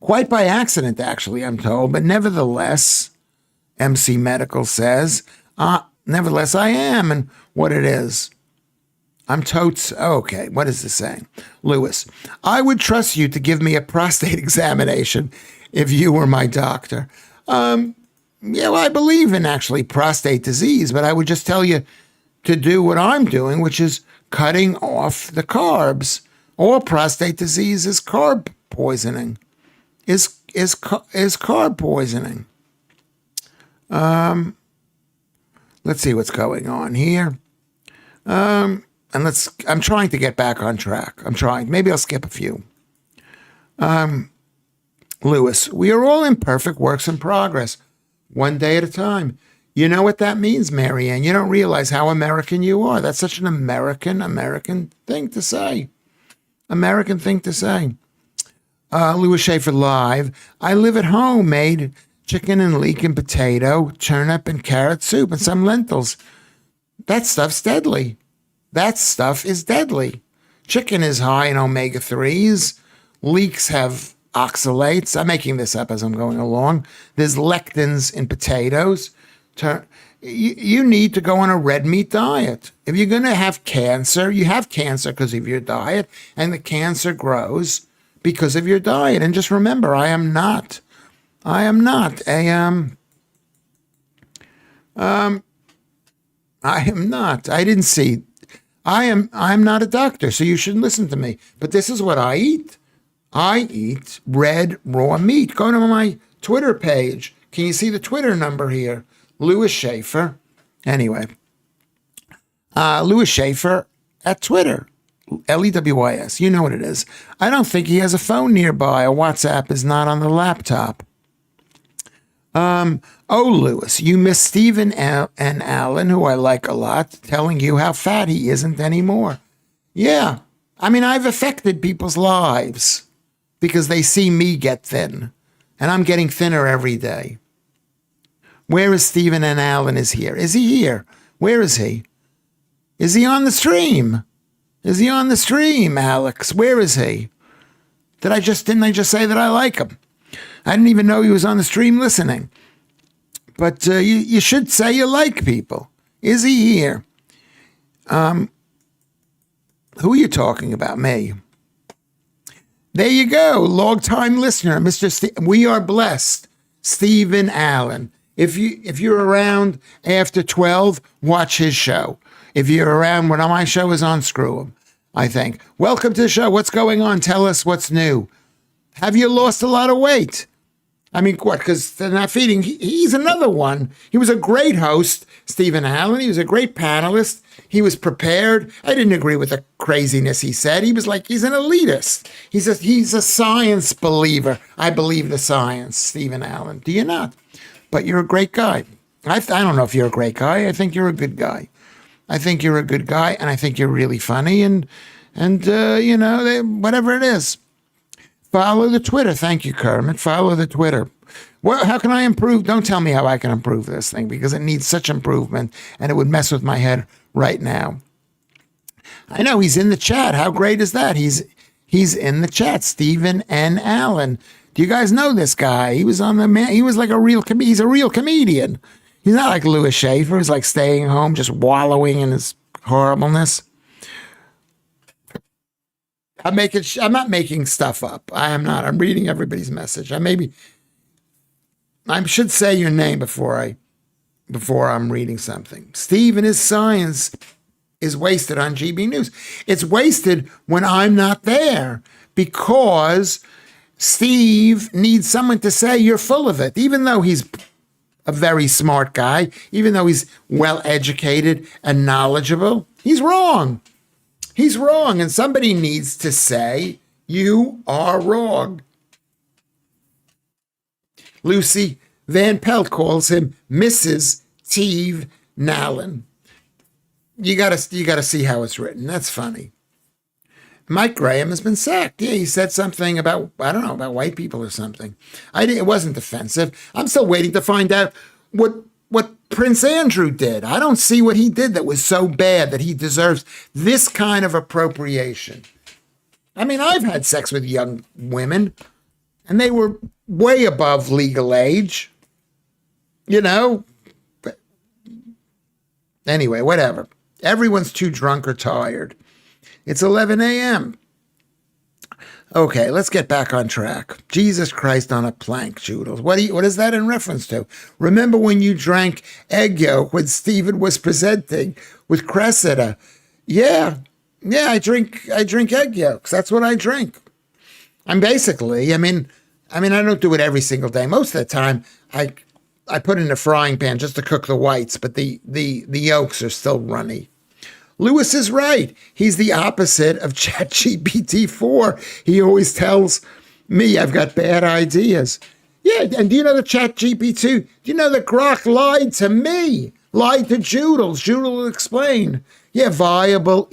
Quite by accident, actually, I'm told. But nevertheless, MC Medical says, nevertheless, I am. And what it is. I'm totes. Okay, what is this saying? Lewis, I would trust you to give me a prostate examination if you were my doctor. Yeah, well, I believe in actually prostate disease, but I would just tell you to do what I'm doing, which is cutting off the carbs. All prostate disease is carb poisoning. Is carb poisoning. Let's see what's going on here. And I'm trying to get back on track. I'm trying. Maybe I'll skip a few. Lewis, we are all imperfect works in progress, one day at a time. You know what that means, Marianne. You don't realize how American you are. That's such an American thing to say. American thing to say. Lewis Schaffer live. I live at home, made chicken and leek and potato, turnip and carrot soup, and some lentils. That stuff's deadly. That stuff is deadly. Chicken is high in omega-3s. Leeks have oxalates. I'm making this up as I'm going along. There's lectins in potatoes. You need to go on a red meat diet. If you're going to have cancer, you have cancer because of your diet, and the cancer grows because of your diet. And just remember, I am not I am not. I didn't see. I'm not a doctor, so you shouldn't listen to me. But this is what I eat. I eat red raw meat. Go to my Twitter page. Can you see the Twitter number here? Lewis Schaffer. Anyway, Lewis Schaffer at Twitter. Lews. You know what it is. I don't think he has a phone nearby. A WhatsApp is not on the laptop. Lewis, you miss Stephen and Alan, who I like a lot, telling you how fat he isn't anymore. Yeah. I mean, I've affected people's lives because they see me get thin, and I'm getting thinner every day. Where is Stephen and Alan is here? Is he here? Where is he? Is he on the stream? Is he on the stream, Alex? Where is he? Didn't I just say that I like him? I didn't even know he was on the stream listening. But you should say you like people. Is he here? Who are you talking about? Me. There you go. Long-time listener, we are blessed. Stephen Allen. If you're around after 12, watch his show. If you're around when my show is on, screw him, I think. Welcome to the show. What's going on? Tell us what's new. Have you lost a lot of weight? I mean, what? Because they're not feeding. He's another one. He was a great host, Stephen Allen. He was a great panelist. He was prepared. I didn't agree with the craziness he said. He was like, he's an elitist. He's a science believer. I believe the science, Stephen Allen. Do you not? But you're a great guy. I don't know if you're a great guy. I think you're a good guy. I think you're a good guy, and I think you're really funny, and whatever it is. Follow the Twitter. Thank you, Kermit. Follow the Twitter. Well, how can I improve? Don't tell me how I can improve this thing, because it needs such improvement, and it would mess with my head right now. I know he's in the chat. How great is that? He's in the chat. Stephen N. Allen. Do you guys know this guy? He was on the man. He was like he's a real comedian. He's not like Lewis Schaffer, who's like staying home, just wallowing in his horribleness. I'm not making stuff up. I am not. I'm reading everybody's message. I should say your name before I'm reading something. Steve and his science is wasted on GB News. It's wasted when I'm not there, because Steve needs someone to say you're full of it, even though he's a very smart guy, even though he's well-educated and knowledgeable. He's wrong. He's wrong, and somebody needs to say, you are wrong. Lucy Van Pelt calls him Mrs. Steve Nallen. You gotta see how it's written. That's funny. Mike Graham has been sacked. Yeah, he said something about, I don't know, about white people or something. It wasn't offensive. I'm still waiting to find out what Prince Andrew did. I don't see what he did that was so bad that he deserves this kind of appropriation. I mean, I've had sex with young women, and they were way above legal age. But anyway, whatever. Everyone's too drunk or tired. It's 11 a.m. Okay, let's get back on track. Jesus Christ on a plank, Joodles. What is that in reference to? Remember when you drank egg yolk when Stephen was presenting with Cressida? Yeah, Yeah, I drink egg yolks. That's what I drink. I'm basically, I don't do it every single day. Most of the time, I put it in a frying pan just to cook the whites, but the yolks are still runny. Lewis is right. He's the opposite of ChatGPT 4. He always tells me I've got bad ideas. Yeah, and do you know the ChatGPT 2? Do you know that Grok lied to me? Lied to Joodles. Joodle will explain. Yeah, viable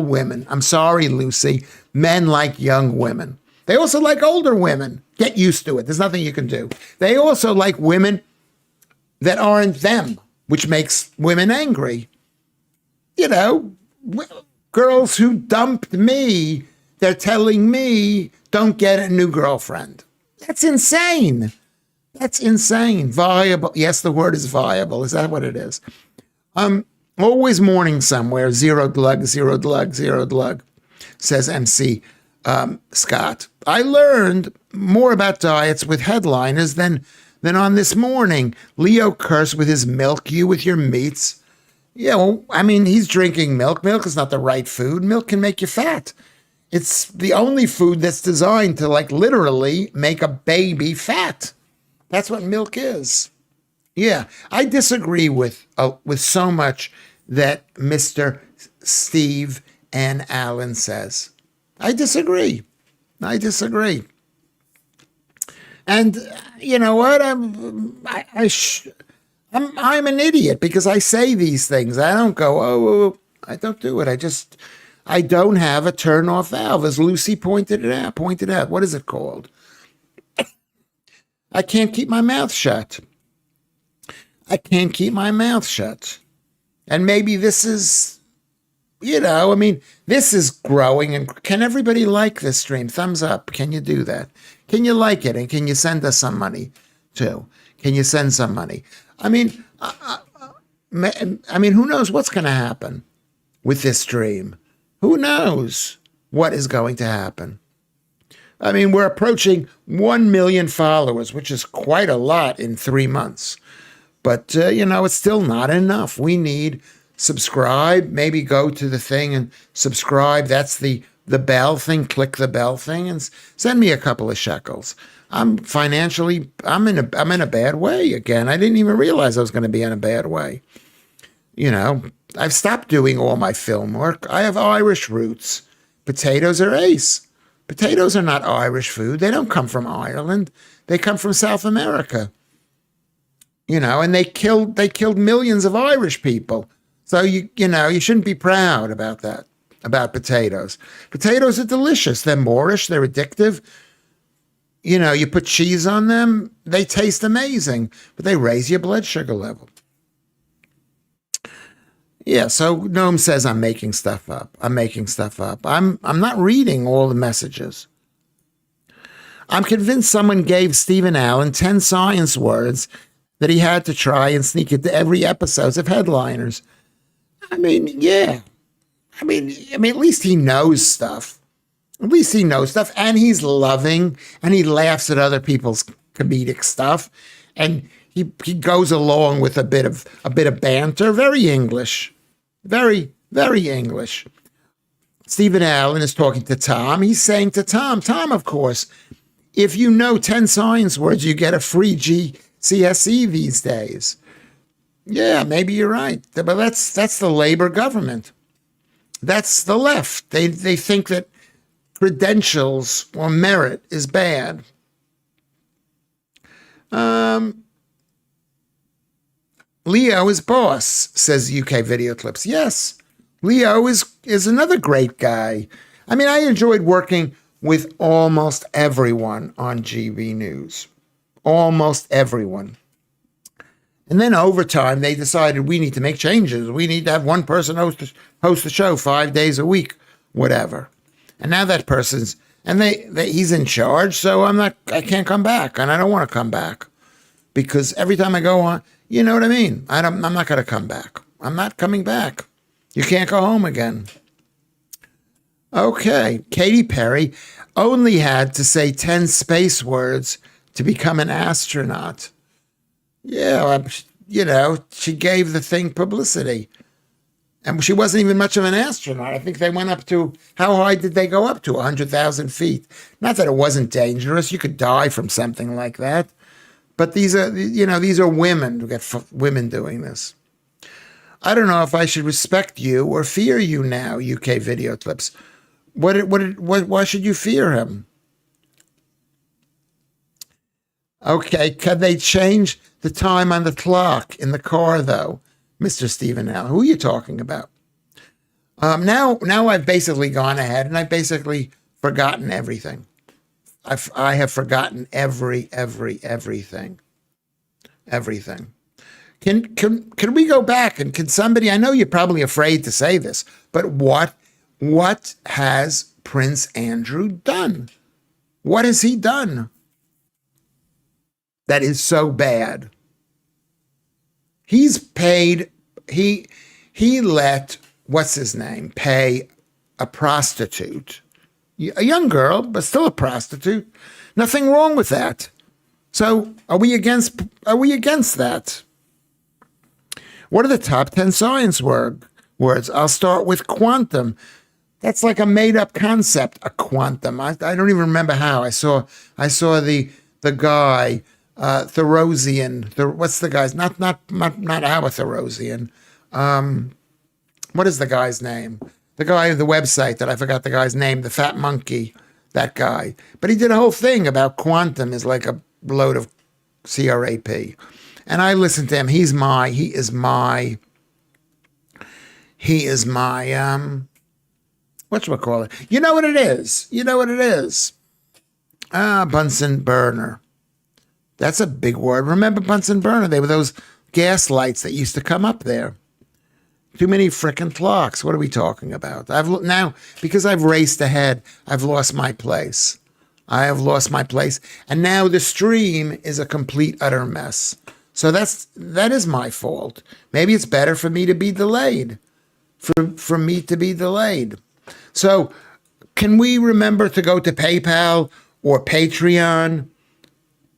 women. I'm sorry, Lucy. Men like young women. They also like older women. Get used to it. There's nothing you can do. They also like women that aren't them, which makes women angry. You know, girls who dumped me, they're telling me, don't get a new girlfriend. That's insane. That's insane. Viable. Yes, the word is viable. Is that what it is? Always mourning somewhere. Zero glug, zero glug, zero glug, says MC Scott. I learned more about diets with headliners than on This Morning. Leo cursed with his milk, you with your meats. Yeah, well, he's drinking milk. Milk is not the right food. Milk can make you fat. It's the only food that's designed to, like, literally make a baby fat. That's what milk is. Yeah, I disagree with so much that Mr. Steve and Allen says. I disagree. And you know what? I'm an idiot because I say these things. I don't go, oh, I don't do it. I don't have a turn off valve, as Lucy pointed out. What is it called? I can't keep my mouth shut. And maybe this is, this is growing. And can everybody like this stream? Thumbs up. Can you do that? Can you like it? And can you send us some money too? Can you send some money? Who knows what's going to happen with this stream? Who knows what is going to happen? We're approaching 1 million followers, which is quite a lot in 3 months. But, it's still not enough. We need subscribe. Maybe go to the thing and subscribe. That's the bell thing. Click the bell thing and send me a couple of shekels. I'm in a bad way again. I didn't even realize I was going to be in a bad way. I've stopped doing all my film work. I have Irish roots. Potatoes are ace. Potatoes are not Irish food. They don't come from Ireland. They come from South America. And they killed millions of Irish people. So you shouldn't be proud about that, about potatoes. Potatoes are delicious. They're Moorish. They're addictive. You put cheese on them, they taste amazing, but they raise your blood sugar level. Yeah, so Noam says I'm making stuff up. I'm not reading all the messages. I'm convinced someone gave Stephen Allen 10 science words that he had to try and sneak into every episode of Headliners. Yeah. At least he knows stuff. And he's loving, and he laughs at other people's comedic stuff, and he goes along with a bit of banter. Very English, very, very English. Stephen Allen is talking to Tom. He's saying to Tom, of course, if you know 10 science words, you get a free GCSE these days. Yeah, maybe you're right, but that's the Labor government. That's the left. They think that credentials or merit is bad. Leo is boss, says UK Video Clips. Yes, Leo is another great guy. I enjoyed working with almost everyone on GB News. Almost everyone. And then over time, they decided we need to make changes. We need to have one person host the show 5 days a week, whatever. And now that person's, and he's in charge, so I can't come back, and I don't want to come back, because every time I go on, you know what I mean? I'm not going to come back. I'm not coming back. You can't go home again. Okay, Katy Perry only had to say 10 space words to become an astronaut. Yeah, she gave the thing publicity. And she wasn't even much of an astronaut. I think they went up to, how high did they go up to? 100,000 feet. Not that it wasn't dangerous. You could die from something like that. But these are, these are women. We got women doing this. I don't know if I should respect you or fear you now, UK video clips. Why should you fear him? Okay, can they change the time on the clock in the car, though, Mr. Stephen L.? Who are you talking about? Now I've basically gone ahead and I've basically forgotten everything. I have forgotten everything. Can we go back and can somebody? I know you're probably afraid to say this, but what has Prince Andrew done? What has he done that is so bad? He's paid. He let what's his name pay a prostitute, a young girl, but still a prostitute. Nothing wrong with that. So are we against that? What are the top 10 science words? I'll start with quantum. That's like a made-up concept, a quantum. I don't even remember how. I saw the guy, Therosian. What's the guy's? Not our Therosian. What is the guy's name? The guy of the website that I forgot the guy's name, the fat monkey, that guy. But he did a whole thing about quantum is like a load of crap. And I listened to him. He is my whatchamacallit? You know what it is? Bunsen burner. That's a big word. Remember Bunsen burner? They were those gas lights that used to come up there. Too many frickin' clocks. What are we talking about? Now, because I've raced ahead, I've lost my place. I have lost my place. And now the stream is a complete, utter mess. So that is my fault. Maybe it's better for me to be delayed. For me to be delayed. So can we remember to go to PayPal or Patreon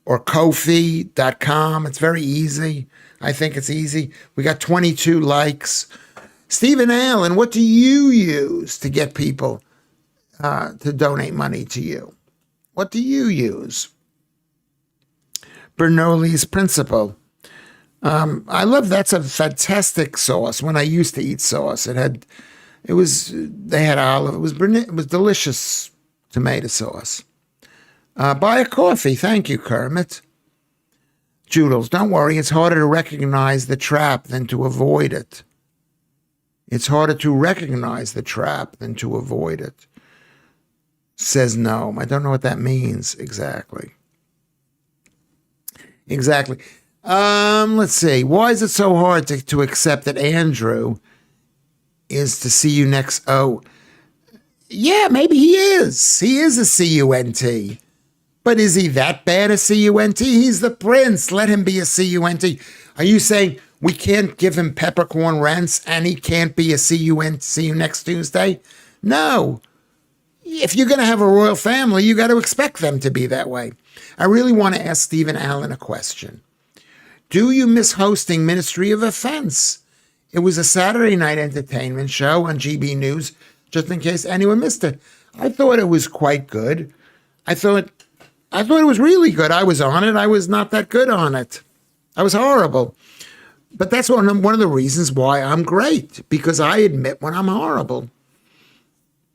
or Ko-fi.com? It's very easy. I think it's easy. We got 22 likes. Stephen Allen, what do you use to get people to donate money to you? What do you use? Bernoulli's Principle. I love that's a fantastic sauce. When I used to eat sauce, they had olive. It was delicious tomato sauce. Buy a coffee. Thank you, Kermit. Joodles, don't worry. It's harder to recognize the trap than to avoid it. It's harder to recognize the trap than to avoid it. Says Gnome. I don't know what that means exactly. Let's see. Why is it so hard to accept that Andrew is to see you next? Oh, yeah, maybe he is. He is a C-U-N-T. But is he that bad a C-U-N-T? He's the prince. Let him be a C-U-N-T. Are you saying we can't give him peppercorn rents and he can't be a C-U-N-T, see you next Tuesday? No. If you're going to have a royal family, you got to expect them to be that way. I really want to ask Stephen Allen a question. Do you miss hosting Ministry of Offense? It was a Saturday night entertainment show on GB News, just in case anyone missed it. I thought it was quite good. I thought it was really good. I was on it. I was not that good on it. I was horrible. But that's one of the reasons why I'm great, because I admit when I'm horrible.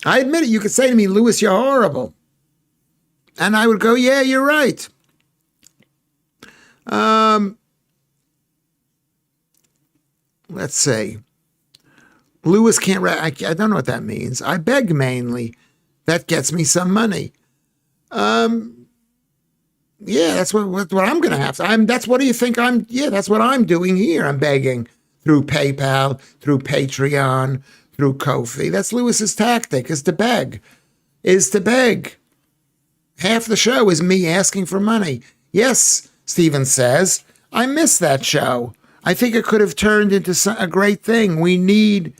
I admit it. You could say to me, Lewis, you're horrible. And I would go, yeah, you're right. Let's see. Lewis can't, I don't know what that means. I beg mainly. That gets me some money. Yeah, that's what I'm going to have to. That's what do you think that's what I'm doing here. I'm begging through PayPal, through Patreon, through Ko-fi. That's Lewis's tactic, is to beg. Half the show is me asking for money. Yes, Stephen says, I miss that show. I think it could have turned into a great thing. We need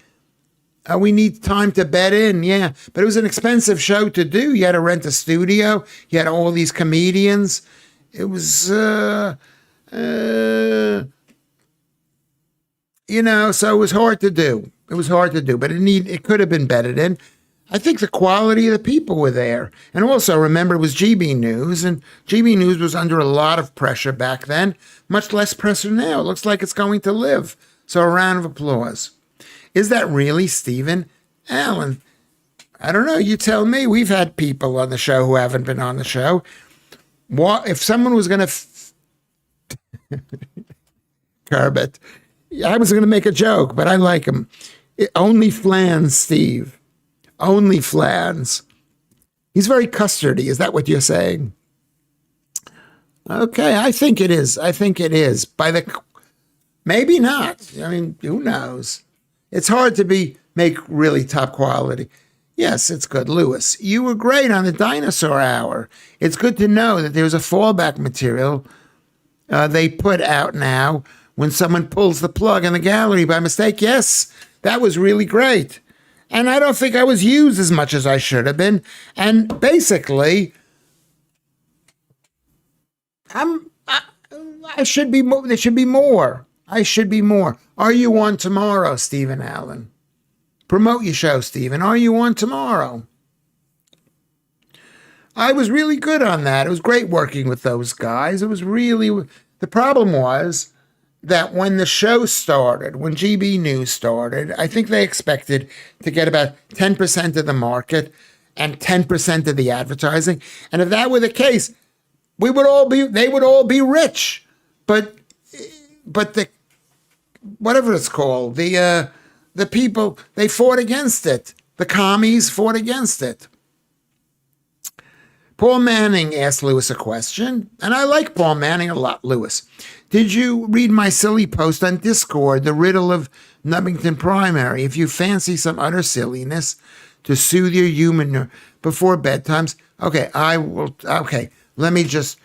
time to bed in, yeah. But it was an expensive show to do. You had to rent a studio. You had all these comedians. It was, so it was hard to do. It was hard to do, but it could have been better in. I think the quality of the people were there. And also remember it was GB News, and GB News was under a lot of pressure back then, much less pressure now. It looks like it's going to live. So a round of applause. Is that really Stephen Allen? I don't know. You tell me. We've had people on the show who haven't been on the show. What if someone was going to Corbett? I was going to make a joke, but I like him. Only flans, Steve. Only flans. He's very custardy. Is that what you're saying? Okay, I think it is. I think it is. Maybe not. I mean, who knows? It's hard to make really top quality. Yes, it's good. Lewis, you were great on the Dinosaur Hour. It's good to know that there's a fallback material they put out now when someone pulls the plug in the gallery by mistake. Yes, that was really great. And I don't think I was used as much as I should have been. And basically, I should be more. There should be more. I should be more. Are you on tomorrow, Stephen Allen? Promote your show, Stephen. Are you on tomorrow? I was really good on that. It was great working with those guys. It was really, the problem was that when the show started, when GB News started, I think they expected to get about 10% of the market and 10% of the advertising. And if that were the case, they would all be rich. But the, whatever it's called, the people, they fought against it. The commies fought against it. Paul Manning asked Lewis a question, and I like Paul Manning a lot, Lewis. Did you read my silly post on Discord, The Riddle of Nubbington Primary? If you fancy some utter silliness to soothe your humor before bedtimes, okay, I will. Okay, let me just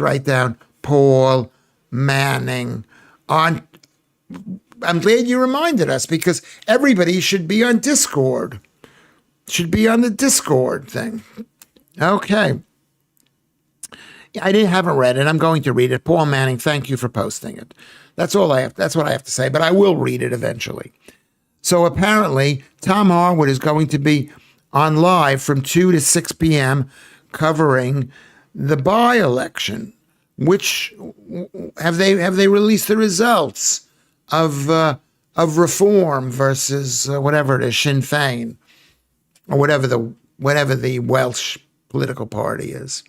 write down Paul Manning on. I'm glad you reminded us because everybody should be on Discord. Should be on the Discord thing. Okay. I haven't read it. I'm going to read it. Paul Manning, thank you for posting it. That's all I have. That's what I have to say, but I will read it eventually. So apparently, Tom Harwood is going to be on live from 2 to 6 p.m. covering the by-election. Which have they released the results of Reform versus whatever it is, Sinn Féin, or whatever the Welsh political party is.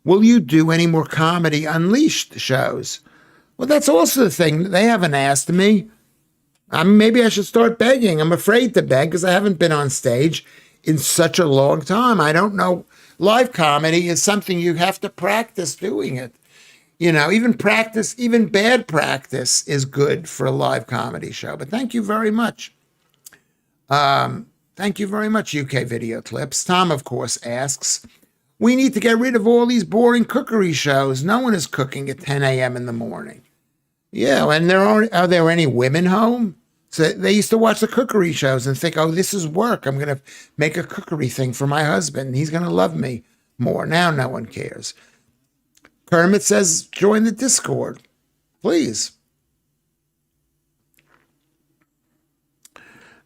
Will you do any more Comedy Unleashed shows? Well, that's also the thing. They haven't asked me. Maybe I should start begging. I'm afraid to beg because I haven't been on stage in such a long time. I don't know. Live comedy is something you have to practice doing it. You know, even bad practice is good for a live comedy show. But thank you very much. Thank you very much, UK Video Clips. Tom, of course, asks, we need to get rid of all these boring cookery shows. No one is cooking at 10 a.m. in the morning. Yeah, and are there any women home? So they used to watch the cookery shows and think, oh, this is work. I'm going to make a cookery thing for my husband. He's going to love me more. Now no one cares. Kermit says, join the Discord, please.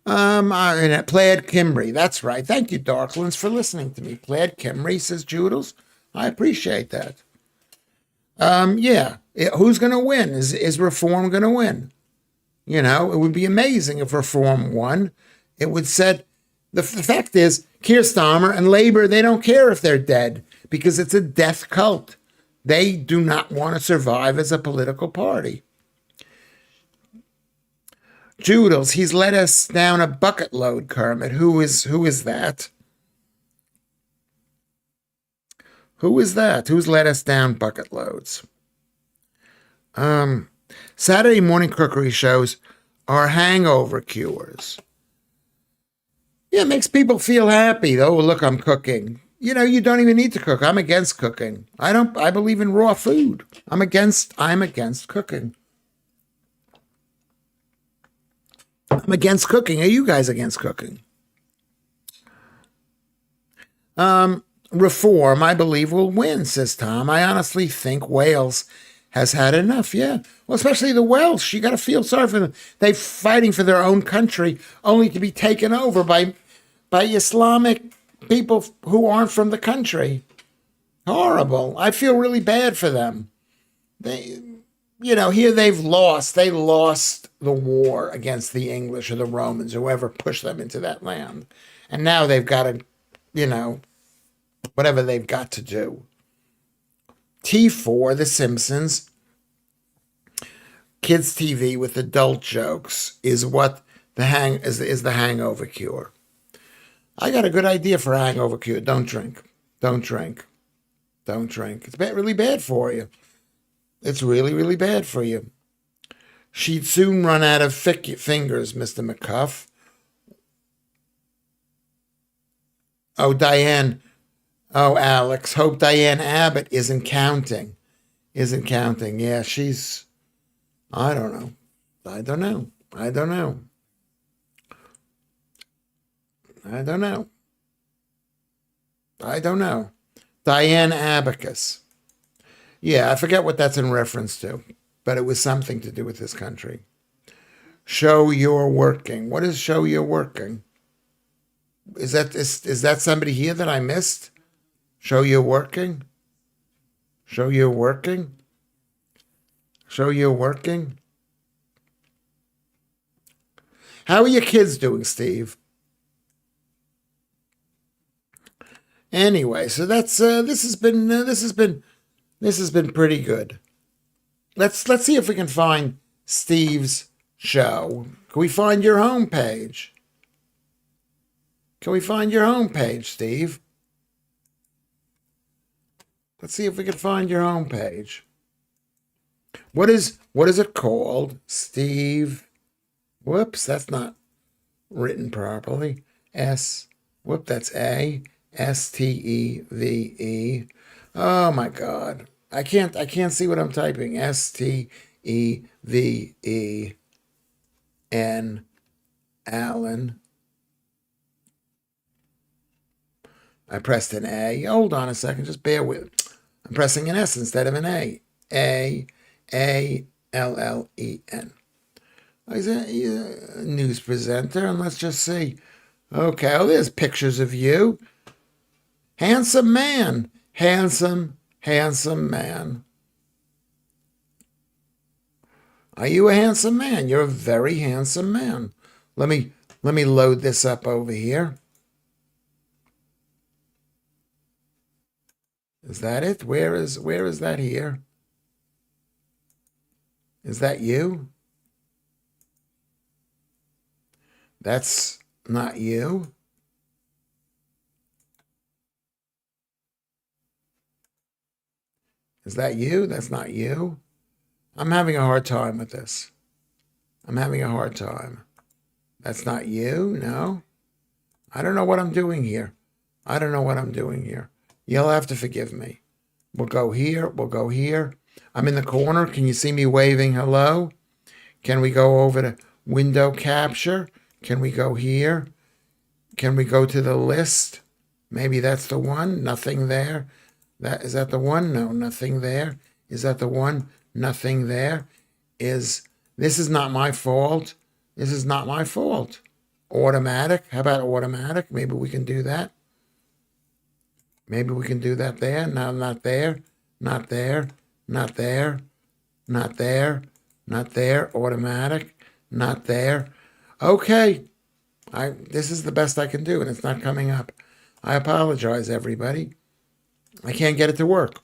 Plaid Kimry, that's right. Thank you, Darklands, for listening to me. Plaid Kimry, says Joodles. I appreciate that. Who's going to win? Is Reform going to win? You know, it would be amazing if Reform won. It would set, the fact is, Keir Starmer and Labour, they don't care if they're dead because it's a death cult. They do not want to survive as a political party. Joodles, he's let us down a bucket load, Kermit. Who is that? Who is that? Who's let us down bucket loads? Saturday morning cookery shows are hangover cures. Yeah, it makes people feel happy, though. Oh, look, I'm cooking. You know, you don't even need to cook. I'm against cooking. I believe in raw food. I'm against cooking. I'm against cooking. Are you guys against cooking? Reform, I believe, will win, says Tom. I honestly think Wales has had enough. Yeah. Well, especially the Welsh. You got to feel sorry for them. They're fighting for their own country only to be taken over by Islamic people who aren't from the country. Horrible. I feel really bad for them. They, here they've lost. They lost the war against the English or the Romans, whoever pushed them into that land. And now they've got to, whatever they've got to do. T4, The Simpsons, kids TV with adult jokes is what is the hangover cure. I got a good idea for a hangover cure. Don't drink. Don't drink. Don't drink. It's really bad for you. It's really, really bad for you. She'd soon run out of fingers, Mr. McCuff. Oh, Diane. Oh, Alex. Hope Diane Abbott isn't counting. Isn't counting. Yeah, she's. I don't know. I don't know. I don't know. I don't know. I don't know. Diane Abacus. Yeah, I forget what that's in reference to, but it was something to do with this country. Show you're working. What is show you're working? Is that somebody here that I missed? Show you're working? Show you're working? Show you're working? How are your kids doing, Steve? Anyway, so that's this has been pretty good. Let's see if we can find Steve's show. Can we find your homepage? Can we find your homepage, Steve? Let's see if we can find your homepage. What is it called? Steve. Whoops, that's not written properly. That's A. Steve. Oh my God. I can't see what I'm typing. Steven Allen. I pressed an A. Hold on a second. Just bear with. I'm pressing an S instead of an A. Allen. He's a news presenter, and let's just see. Okay, there's pictures of you. Handsome man. Handsome man. Are you a handsome man? You're a very handsome man. Let me load this up over here. Is that it? Where is that here? Is that you? That's not you. Is that you? That's not you. I'm having a hard time with this. I'm having a hard time. That's not you? No. I don't know what I'm doing here. I don't know what I'm doing here. You'll have to forgive me. We'll go here. We'll go here. I'm in the corner. Can you see me waving hello? Can we go over to window capture? Can we go here? Can we go to the list? Maybe that's the one. Nothing there. Is that the one? No, nothing there. Is that the one? Nothing there. This is not my fault. This is not my fault. Automatic. How about automatic? Maybe we can do that. Maybe we can do that there. No, not there. Not there. Not there. Not there. Not there. Automatic. Not there. Okay. This is the best I can do, and it's not coming up. I apologize, everybody. I can't get it to work.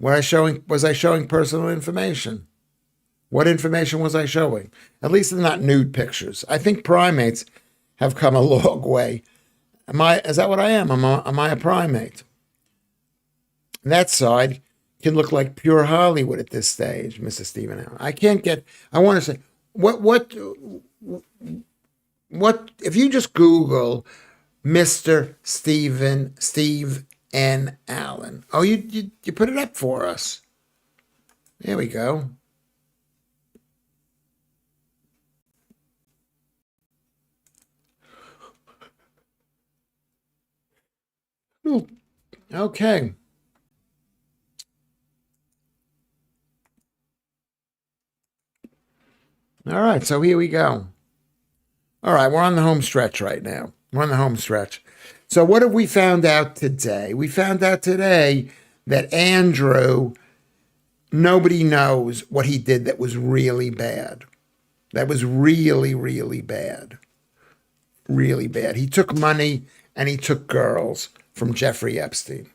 Was I showing personal information? What information was I showing? At least they're not nude pictures. I think primates have come a long way. Is that what I am? Am I a primate? That side can look like pure Hollywood at this stage, Mr. Stephen Allen. I want to say, what, if you just Google Mr. Steve N. Allen. Oh, you put it up for us. There we go. Ooh, okay. All right, so here we go. All right, we're on the home stretch right now. We're on the home stretch. So what have we found out today? We found out today that Andrew, nobody knows what he did that was really bad. That was really, really bad. Really bad. He took money and he took girls from Jeffrey Epstein.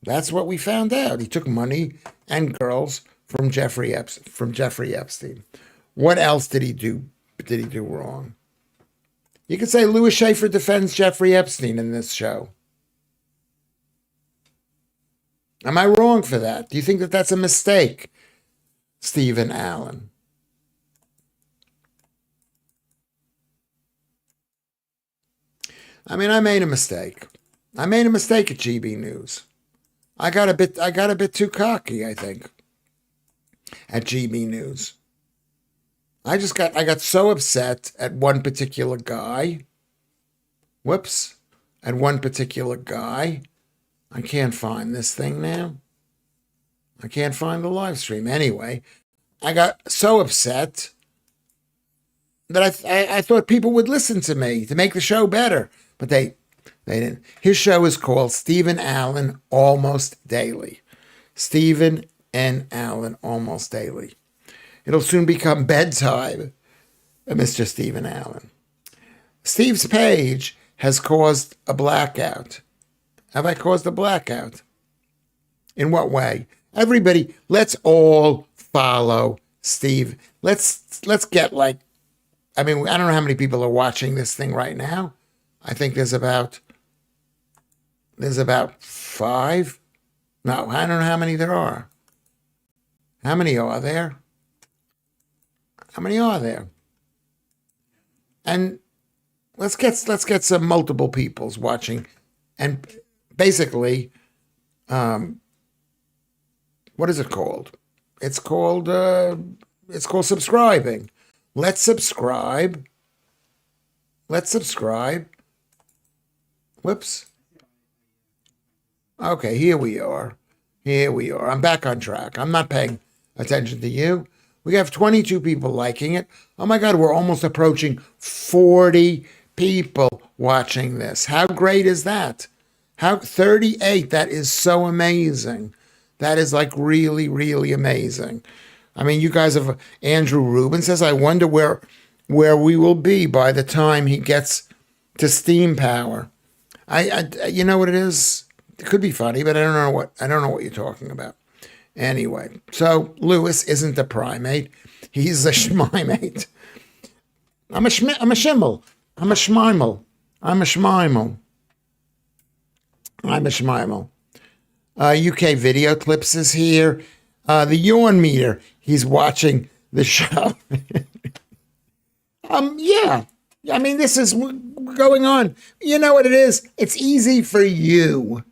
That's what we found out. He took money and girls from Jeffrey Epstein. What else did he do? Did he do wrong? You could say Lewis Schaffer defends Jeffrey Epstein in this show. Am I wrong for that? Do you think that that's a mistake, Stephen Allen? I mean, I made a mistake. I made a mistake at GB News. I got a bit too cocky, I think, at GB News. I got so upset at one particular guy. Whoops. At one particular guy. I can't find this thing now. I can't find the live stream. Anyway, I got so upset that I thought people would listen to me to make the show better. But they didn't. His show is called Stephen Allen Almost Daily. Stephen N. Allen Almost Daily. It'll soon become bedtime, Mr. Stephen Allen. Steve's page has caused a blackout. Have I caused a blackout? In what way? Everybody, let's all follow Steve. Let's get I don't know how many people are watching this thing right now. I think there's about 5. No, I don't know how many there are. How many are there? How many are there? And let's get some multiple peoples watching. And basically, what is it called? It's called subscribing. Let's subscribe. Whoops. Okay, here we are. I'm back on track. I'm not paying attention to you. We have 22 people liking it. Oh my God, we're almost approaching 40 people watching this. How great is that? 38, that is so amazing. That is really, really amazing. I mean, you guys have, Andrew Rubin says, I wonder where we will be by the time he gets to steam power. I you know what it is? It could be funny, but I don't know what you're talking about. Anyway, so Lewis isn't a primate. He's a schmimate. I'm a shimmel. I'm a schmimel. UK video clips is here. The yawn meter. He's watching the show. Yeah. I mean, this is going on. You know what it is? It's easy for you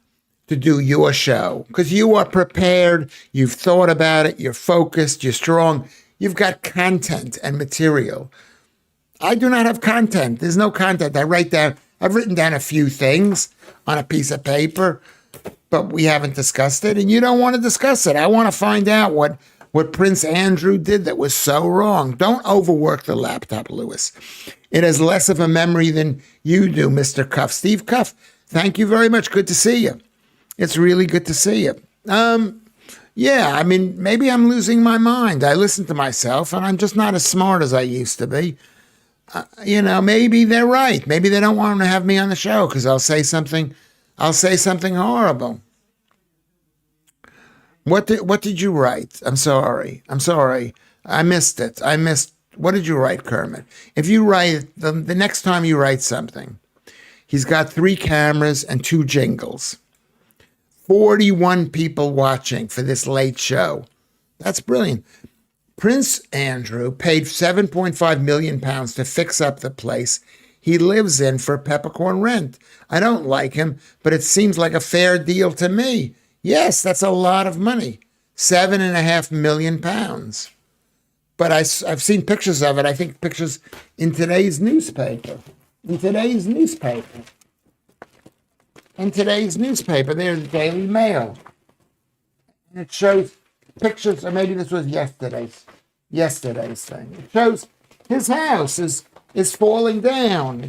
to do your show because you are prepared. You've thought about it. You're focused. You're strong. You've got content and material. I do not have content. There's no content. I've written down a few things on a piece of paper, but we haven't discussed it, and you don't want to discuss it. I want to find out what Prince Andrew did that was so wrong. Don't overwork the laptop, Lewis. It has less of a memory than you do, Mr. Cuff. Steve Cuff, thank you very much. Good to see you. It's really good to see you. Yeah, I mean, maybe I'm losing my mind. I listen to myself, and I'm just not as smart as I used to be. Maybe they're right. Maybe they don't want to have me on the show because I'll say something horrible. What did you write? I'm sorry. I missed it. What did you write, Kermit? If you write, the next time you write something, he's got 3 cameras and 2 jingles. 41 people watching for this late show. That's brilliant. Prince Andrew paid £7.5 million to fix up the place he lives in for peppercorn rent. I don't like him, but it seems like a fair deal to me. Yes, that's a lot of money. £7.5 million. But I've seen pictures of it. I think pictures in today's newspaper. There's the Daily Mail. And it shows pictures, or maybe this was yesterday's. Yesterday's thing. It shows his house is falling down.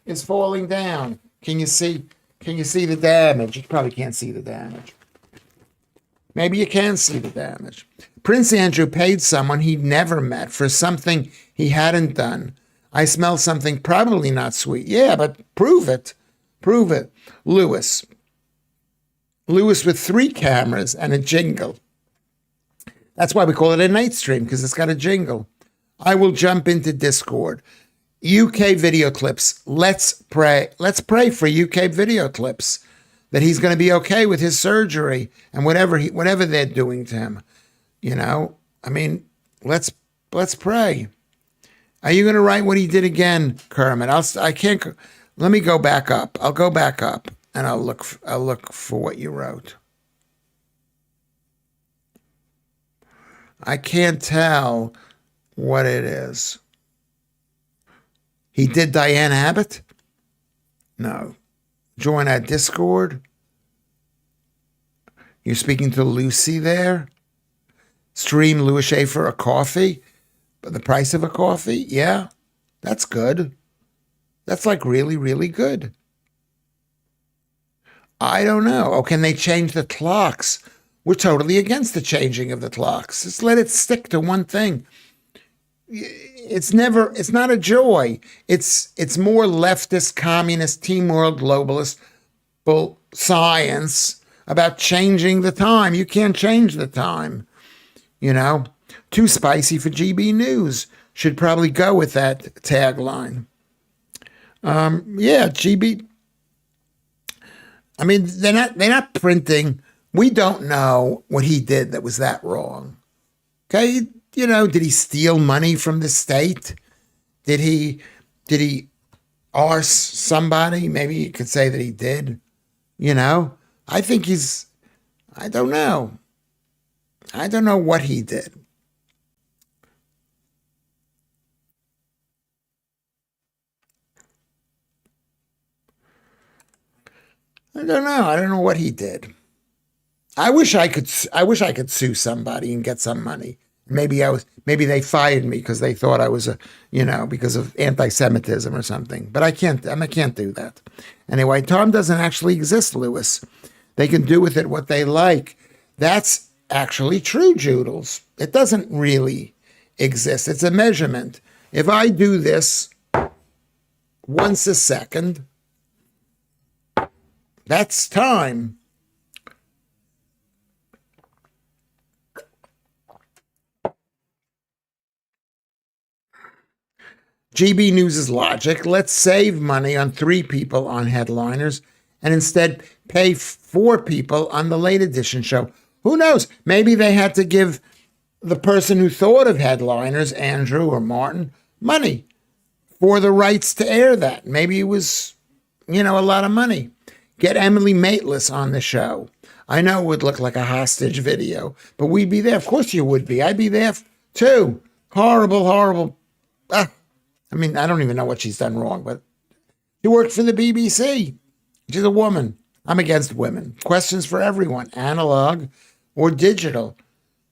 It's falling down. Can you see? Can you see the damage? You probably can't see the damage. Maybe you can see the damage. Prince Andrew paid someone he'd never met for something he hadn't done. I smell something probably not sweet. Yeah, but prove it. Prove it. Lewis. Lewis with 3 cameras and a jingle. That's why we call it a night stream, because it's got a jingle. I will jump into Discord. UK video clips. Let's pray. Let's pray for UK video clips that he's going to be okay with his surgery and whatever they're doing to him. You know, I mean, let's pray. Are you going to write what he did again, Kermit? I can't. Let me go back up. I'll go back up and I'll look for what you wrote. I can't tell what it is. He did Diane Abbott? No. Join our Discord. You're speaking to Lucy there. Stream Lewis Schaffer a coffee. But the price of a coffee? Yeah, that's good. That's like really, really good. I don't know. Oh, can they change the clocks? We're totally against the changing of the clocks. Just let it stick to one thing. It's not a joy. It's more leftist, communist, team world, globalist science about changing the time. You can't change the time. You know, too spicy for GB News should probably go with that tagline. Yeah, GB. I mean, they're not printing. We don't know what he did that was that wrong. Okay, you know, did he steal money from the state? Did he arse somebody? Maybe you could say that he did. You know, I think I don't know. I don't know what he did. I don't know. I don't know what he did. I wish I could sue somebody and get some money. Maybe they fired me because they thought I was because of anti-Semitism or something. But I can't do that. Anyway, Tom doesn't actually exist, Lewis. They can do with it what they like. That's actually true, Joodles. It doesn't really exist. It's a measurement. If I do this once a second, that's time. GB News' logic: let's save money on 3 people on headliners and instead pay 4 people on the late edition show. Who knows? Maybe they had to give the person who thought of headliners, Andrew or Martin, money for the rights to air that. Maybe it was, a lot of money. Get Emily Mateless on the show. I know it would look like a hostage video, but we'd be there. Of course you would be. I'd be there too. Horrible, horrible. I don't even know what she's done wrong, but she worked for the BBC. She's a woman. I'm against women. Questions for everyone: analog or digital?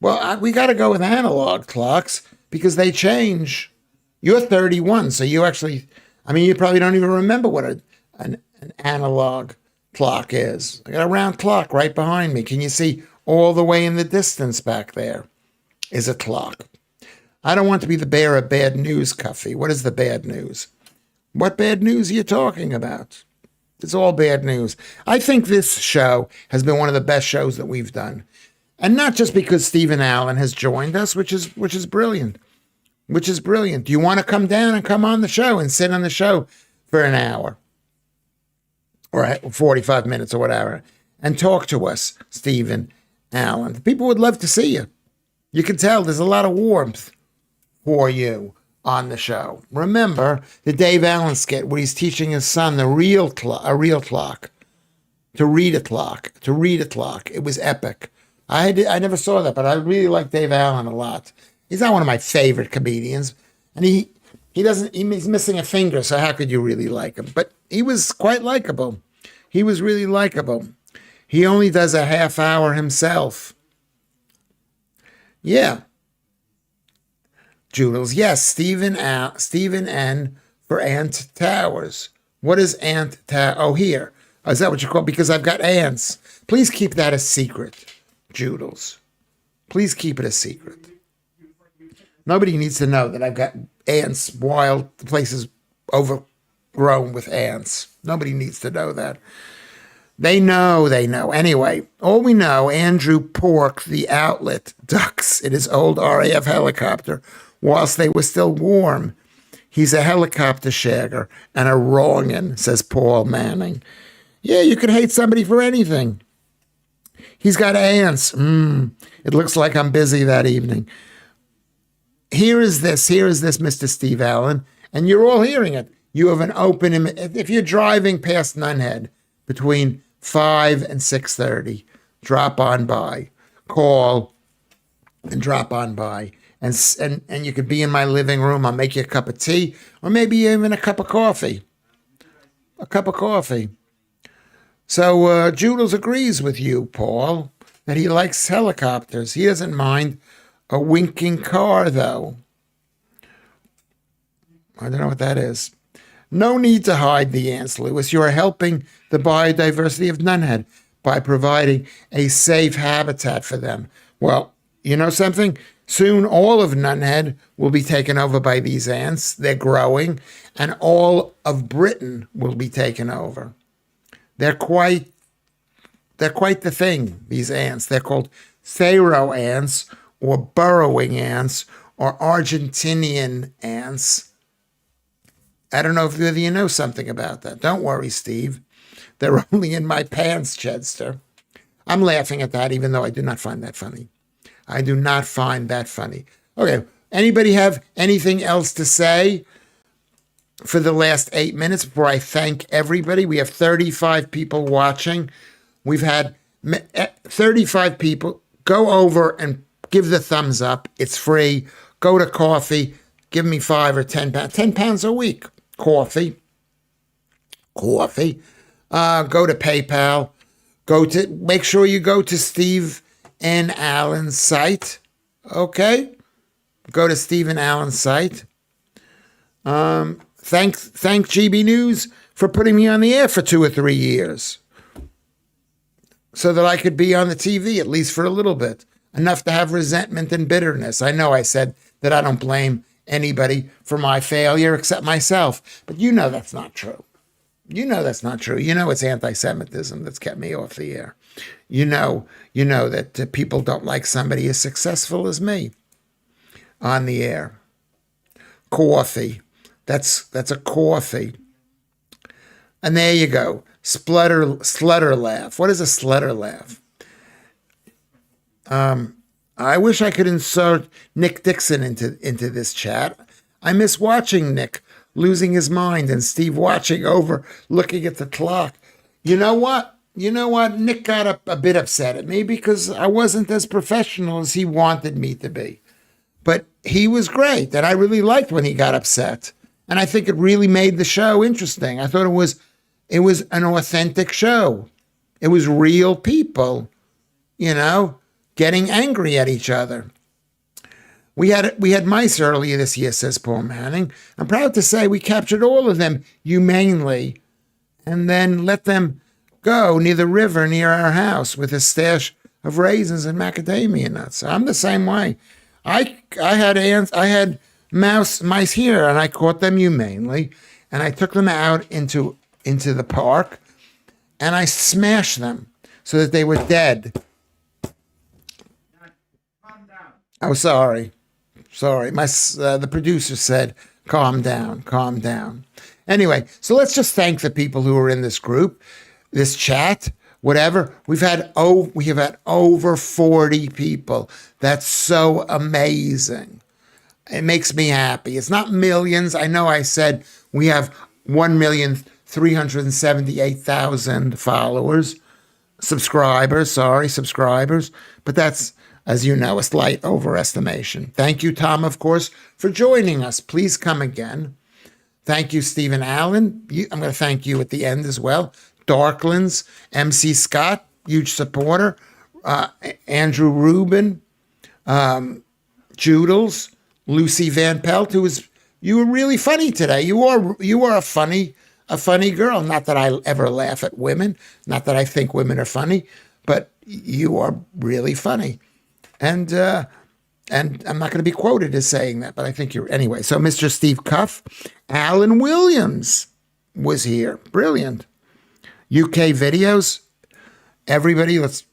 Well, we got to go with analog clocks because they change. You're 31, so you actually, you probably don't even remember what an analog clock is. I got a round clock right behind me. Can you see all the way in the distance back there is a clock? I don't want to be the bearer of bad news, Cuffy. What is the bad news? What bad news are you talking about? It's all bad news. I think this show has been one of the best shows that we've done. And not just because Stephen Allen has joined us, which is brilliant. Which is brilliant. Do you want to come down and come on the show and sit on the show for an hour? Or 45 minutes or whatever, and talk to us, Stephen Allen. People would love to see you. You can tell there's a lot of warmth for you on the show. Remember the Dave Allen skit where he's teaching his son a real clock, to read a clock. It was epic. I never saw that, but I really like Dave Allen a lot. He's not one of my favorite comedians, and he's missing a finger, so how could you really like him? But he was quite likable. He was really likable. He only does a half hour himself. Yeah. Joodles. Yes, Stephen N. for Ant Towers. What is Ant Tower? Oh, here. Oh, is that what you call it? Because I've got ants. Please keep that a secret, Joodles. Please keep it a secret. Nobody needs to know that I've got ants, wild places overgrown with ants. Nobody needs to know that. They know, they know. Anyway, all we know, Andrew porked the outlet ducks in his old RAF helicopter whilst they were still warm. He's a helicopter shagger and a wrongin', says Paul Manning. Yeah, you could hate somebody for anything. He's got ants. It looks like I'm busy that evening. Here is this, Mr. Steve Allen, and you're all hearing it. You have an open, if you're driving past Nunhead between 5 and 6:30, drop on by, call and drop on by. And you could be in my living room. I'll make you a cup of tea or maybe even a cup of coffee. A cup of coffee. So Joodles agrees with you, Paul, that he likes helicopters. He doesn't mind a winking car, though. I don't know what that is. No need to hide the ants, Lewis. You are helping the biodiversity of Nunhead by providing a safe habitat for them. Well, you know something? Soon all of Nunhead will be taken over by these ants. They're growing, and all of Britain will be taken over. They're quite the thing, these ants. They're called Thero ants or burrowing ants or Argentinian ants. I don't know if you know something about that. Don't worry, Steve. They're only in my pants, Chester. I'm laughing at that, even though I do not find that funny. I do not find that funny. Okay, anybody have anything else to say for the last 8 minutes before I thank everybody? We have 35 people watching. We've had 35 people. Go over and give the thumbs up. It's free. Go to coffee. Give me 5 or 10 pounds. 10 pounds a week. Coffee. Go to PayPal. Make sure you go to Steve N. Allen's site. Okay? Go to Stephen Allen's site. Thank GB News for putting me on the air for 2 or 3 years so that I could be on the TV at least for a little bit, enough to have resentment and bitterness. I know I said that I don't blame anybody for my failure except myself, but you know that's not true. You know that's not true. You know it's anti-Semitism that's kept me off the air. You know that people don't like somebody as successful as me on the air. Coffee. That's a coffee. And there you go. Slutter laugh. What is a slutter laugh? I wish I could insert Nick Dixon into this chat. I miss watching Nick losing his mind and Steve watching over, looking at the clock. You know what? Nick got a bit upset at me because I wasn't as professional as he wanted me to be. But he was great, and I really liked when he got upset. And I think it really made the show interesting. I thought it was an authentic show. It was real people, getting angry at each other. We had mice earlier this year, says Paul Manning. I'm proud to say we captured all of them humanely and then let them go near the river near our house with a stash of raisins and macadamia nuts. I'm the same way. I had ants, I had mice here, and I caught them humanely, and I took them out into the park, and I smashed them so that they were dead. Oh, sorry. The producer said, calm down. Anyway, so let's just thank the people who are in this group, this chat, whatever. We have had over 40 people. That's so amazing. It makes me happy. It's not millions. I know I said we have 1,378,000 followers, subscribers, but that's, as you know, a slight overestimation. Thank you, Tom, of course, for joining us. Please come again. Thank you, Stephen Allen. I'm going to thank you at the end as well. Darklands, MC Scott, huge supporter. Andrew Rubin, Joodles, Lucy Van Pelt, you were really funny today. You are a funny girl. Not that I ever laugh at women, not that I think women are funny, but you are really funny. And and I'm not going to be quoted as saying that, but I think you're anyway. So Mr. Steve Cuff, Alan Williams was here. Brilliant. UK videos. Everybody, let's.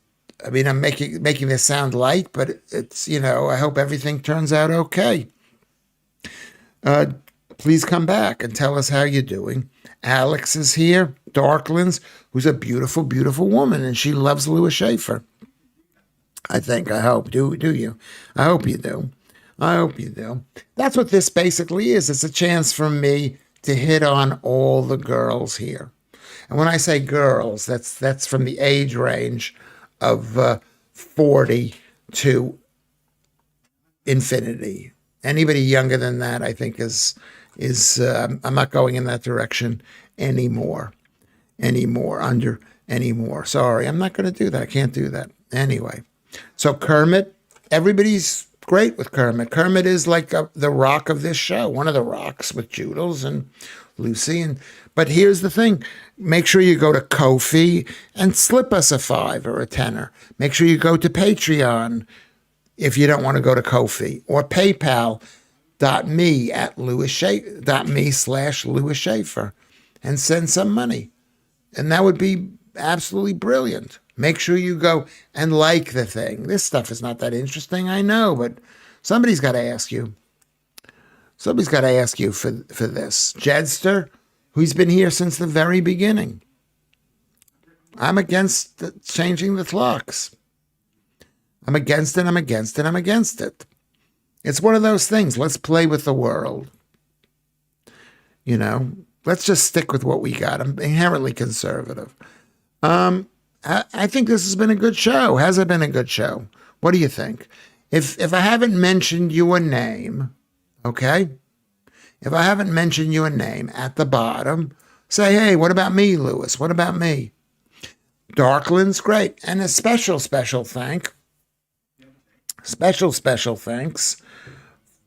I mean, I'm making this sound light, but it's I hope everything turns out okay. Please come back and tell us how you're doing. Alex is here. Darklands, who's a beautiful, beautiful woman, and she loves Lewis Schaffer. I think. I hope. Do you? I hope you do. I hope you do. That's what this basically is. It's a chance for me to hit on all the girls here. And when I say girls, that's from the age range of 40 to infinity. Anybody younger than that, I think, is I'm not going in that direction anymore, anymore. Sorry, I'm not going to do that. I can't do that anyway. So Kermit, everybody's great with Kermit. Kermit is like the rock of this show, one of the rocks with Joodles and Lucy. But here's the thing: make sure you go to Ko-fi and slip us a 5 or a tenner. Make sure you go to Patreon if you don't want to go to Ko-fi, or PayPal.me at me/Lewis Schaffer and send some money. And that would be absolutely brilliant. Make sure you go and like the thing. This stuff is not that interesting, I know, but somebody's got to ask you. Somebody's got to ask you for this. Jedster, who's been here since the very beginning. I'm against changing the clocks. I'm against it, I'm against it, I'm against it. It's one of those things. Let's play with the world. Let's just stick with what we got. I'm inherently conservative. I think this has been a good show. Has it been a good show? What do you think? If I haven't mentioned your name, okay? If I haven't mentioned your name at the bottom, say, hey, what about me, Lewis? What about me? Darklands, great. And a special thanks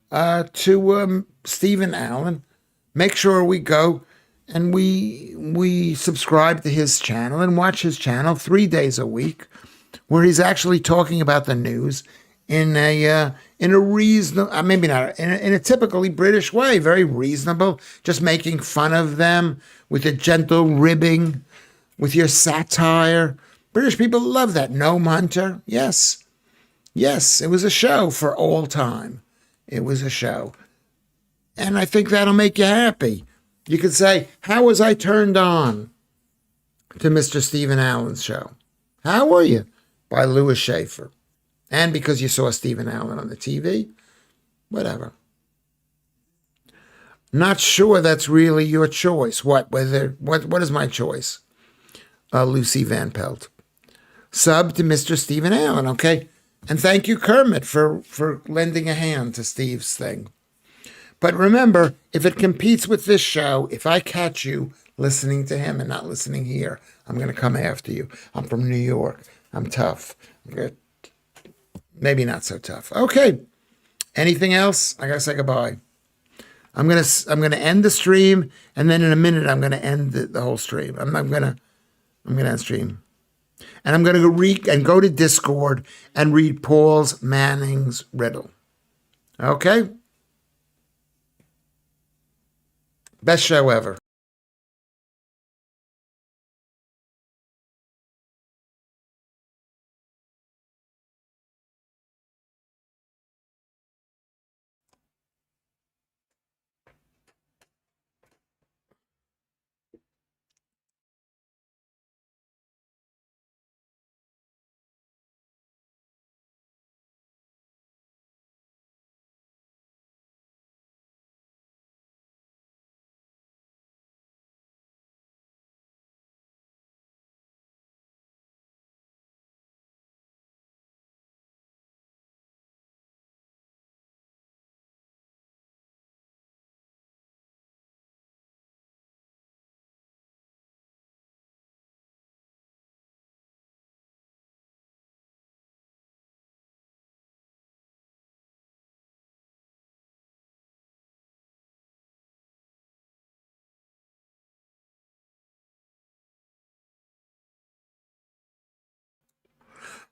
to Stephen Allen. Make sure we go and we subscribe to his channel and watch his channel 3 days a week, where he's actually talking about the news in a reasonable, maybe not in a typically British way, very reasonable, just making fun of them with a gentle ribbing, with your satire. British people love that. Gnome Hunter, yes. Yes, it was a show for all time. It was a show. And I think that'll make you happy. You could say, how was I turned on to Mr. Stephen Allen's show? How were you? By Lewis Schaffer. And because you saw Stephen Allen on the TV? Whatever. Not sure that's really your choice. What is my choice? Lucy Van Pelt. Sub to Mr. Stephen Allen, okay? And thank you, Kermit, for lending a hand to Steve's thing. But remember, if it competes with this show, if I catch you listening to him and not listening here, I'm going to come after you. I'm from New York. I'm tough. Maybe not so tough. Okay. Anything else? I got to say goodbye. I'm gonna end the stream, and then in a minute I'm gonna end the whole stream. I'm gonna end stream. And I'm going to go to Discord and read Paul's Manning's riddle. Okay? Best show ever.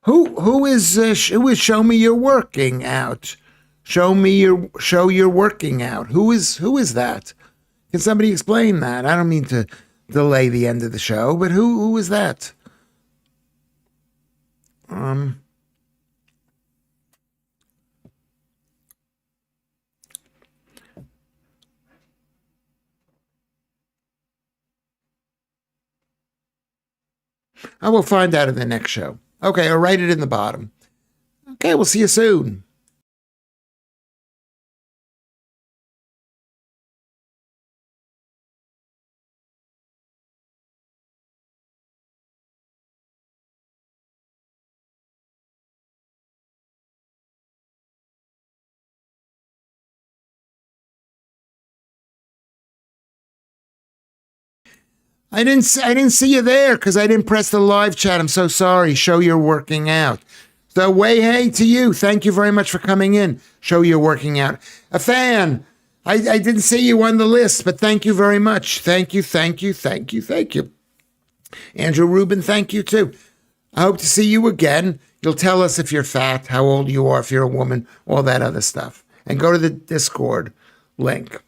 Who is show me your working out? Show your working out. Who is that? Can somebody explain that? I don't mean to delay the end of the show, but who is that? I will find out in the next show. Okay, I'll write it in the bottom. Okay, we'll see you soon. I didn't see you there because I didn't press the live chat. I'm so sorry. Show you're working out. So way hey to you. Thank you very much for coming in. Show you're working out. A fan. I didn't see you on the list, but thank you very much. Thank you, thank you, thank you, thank you. Andrew Rubin, thank you too. I hope to see you again. You'll tell us if you're fat, how old you are, if you're a woman, all that other stuff. And go to the Discord link.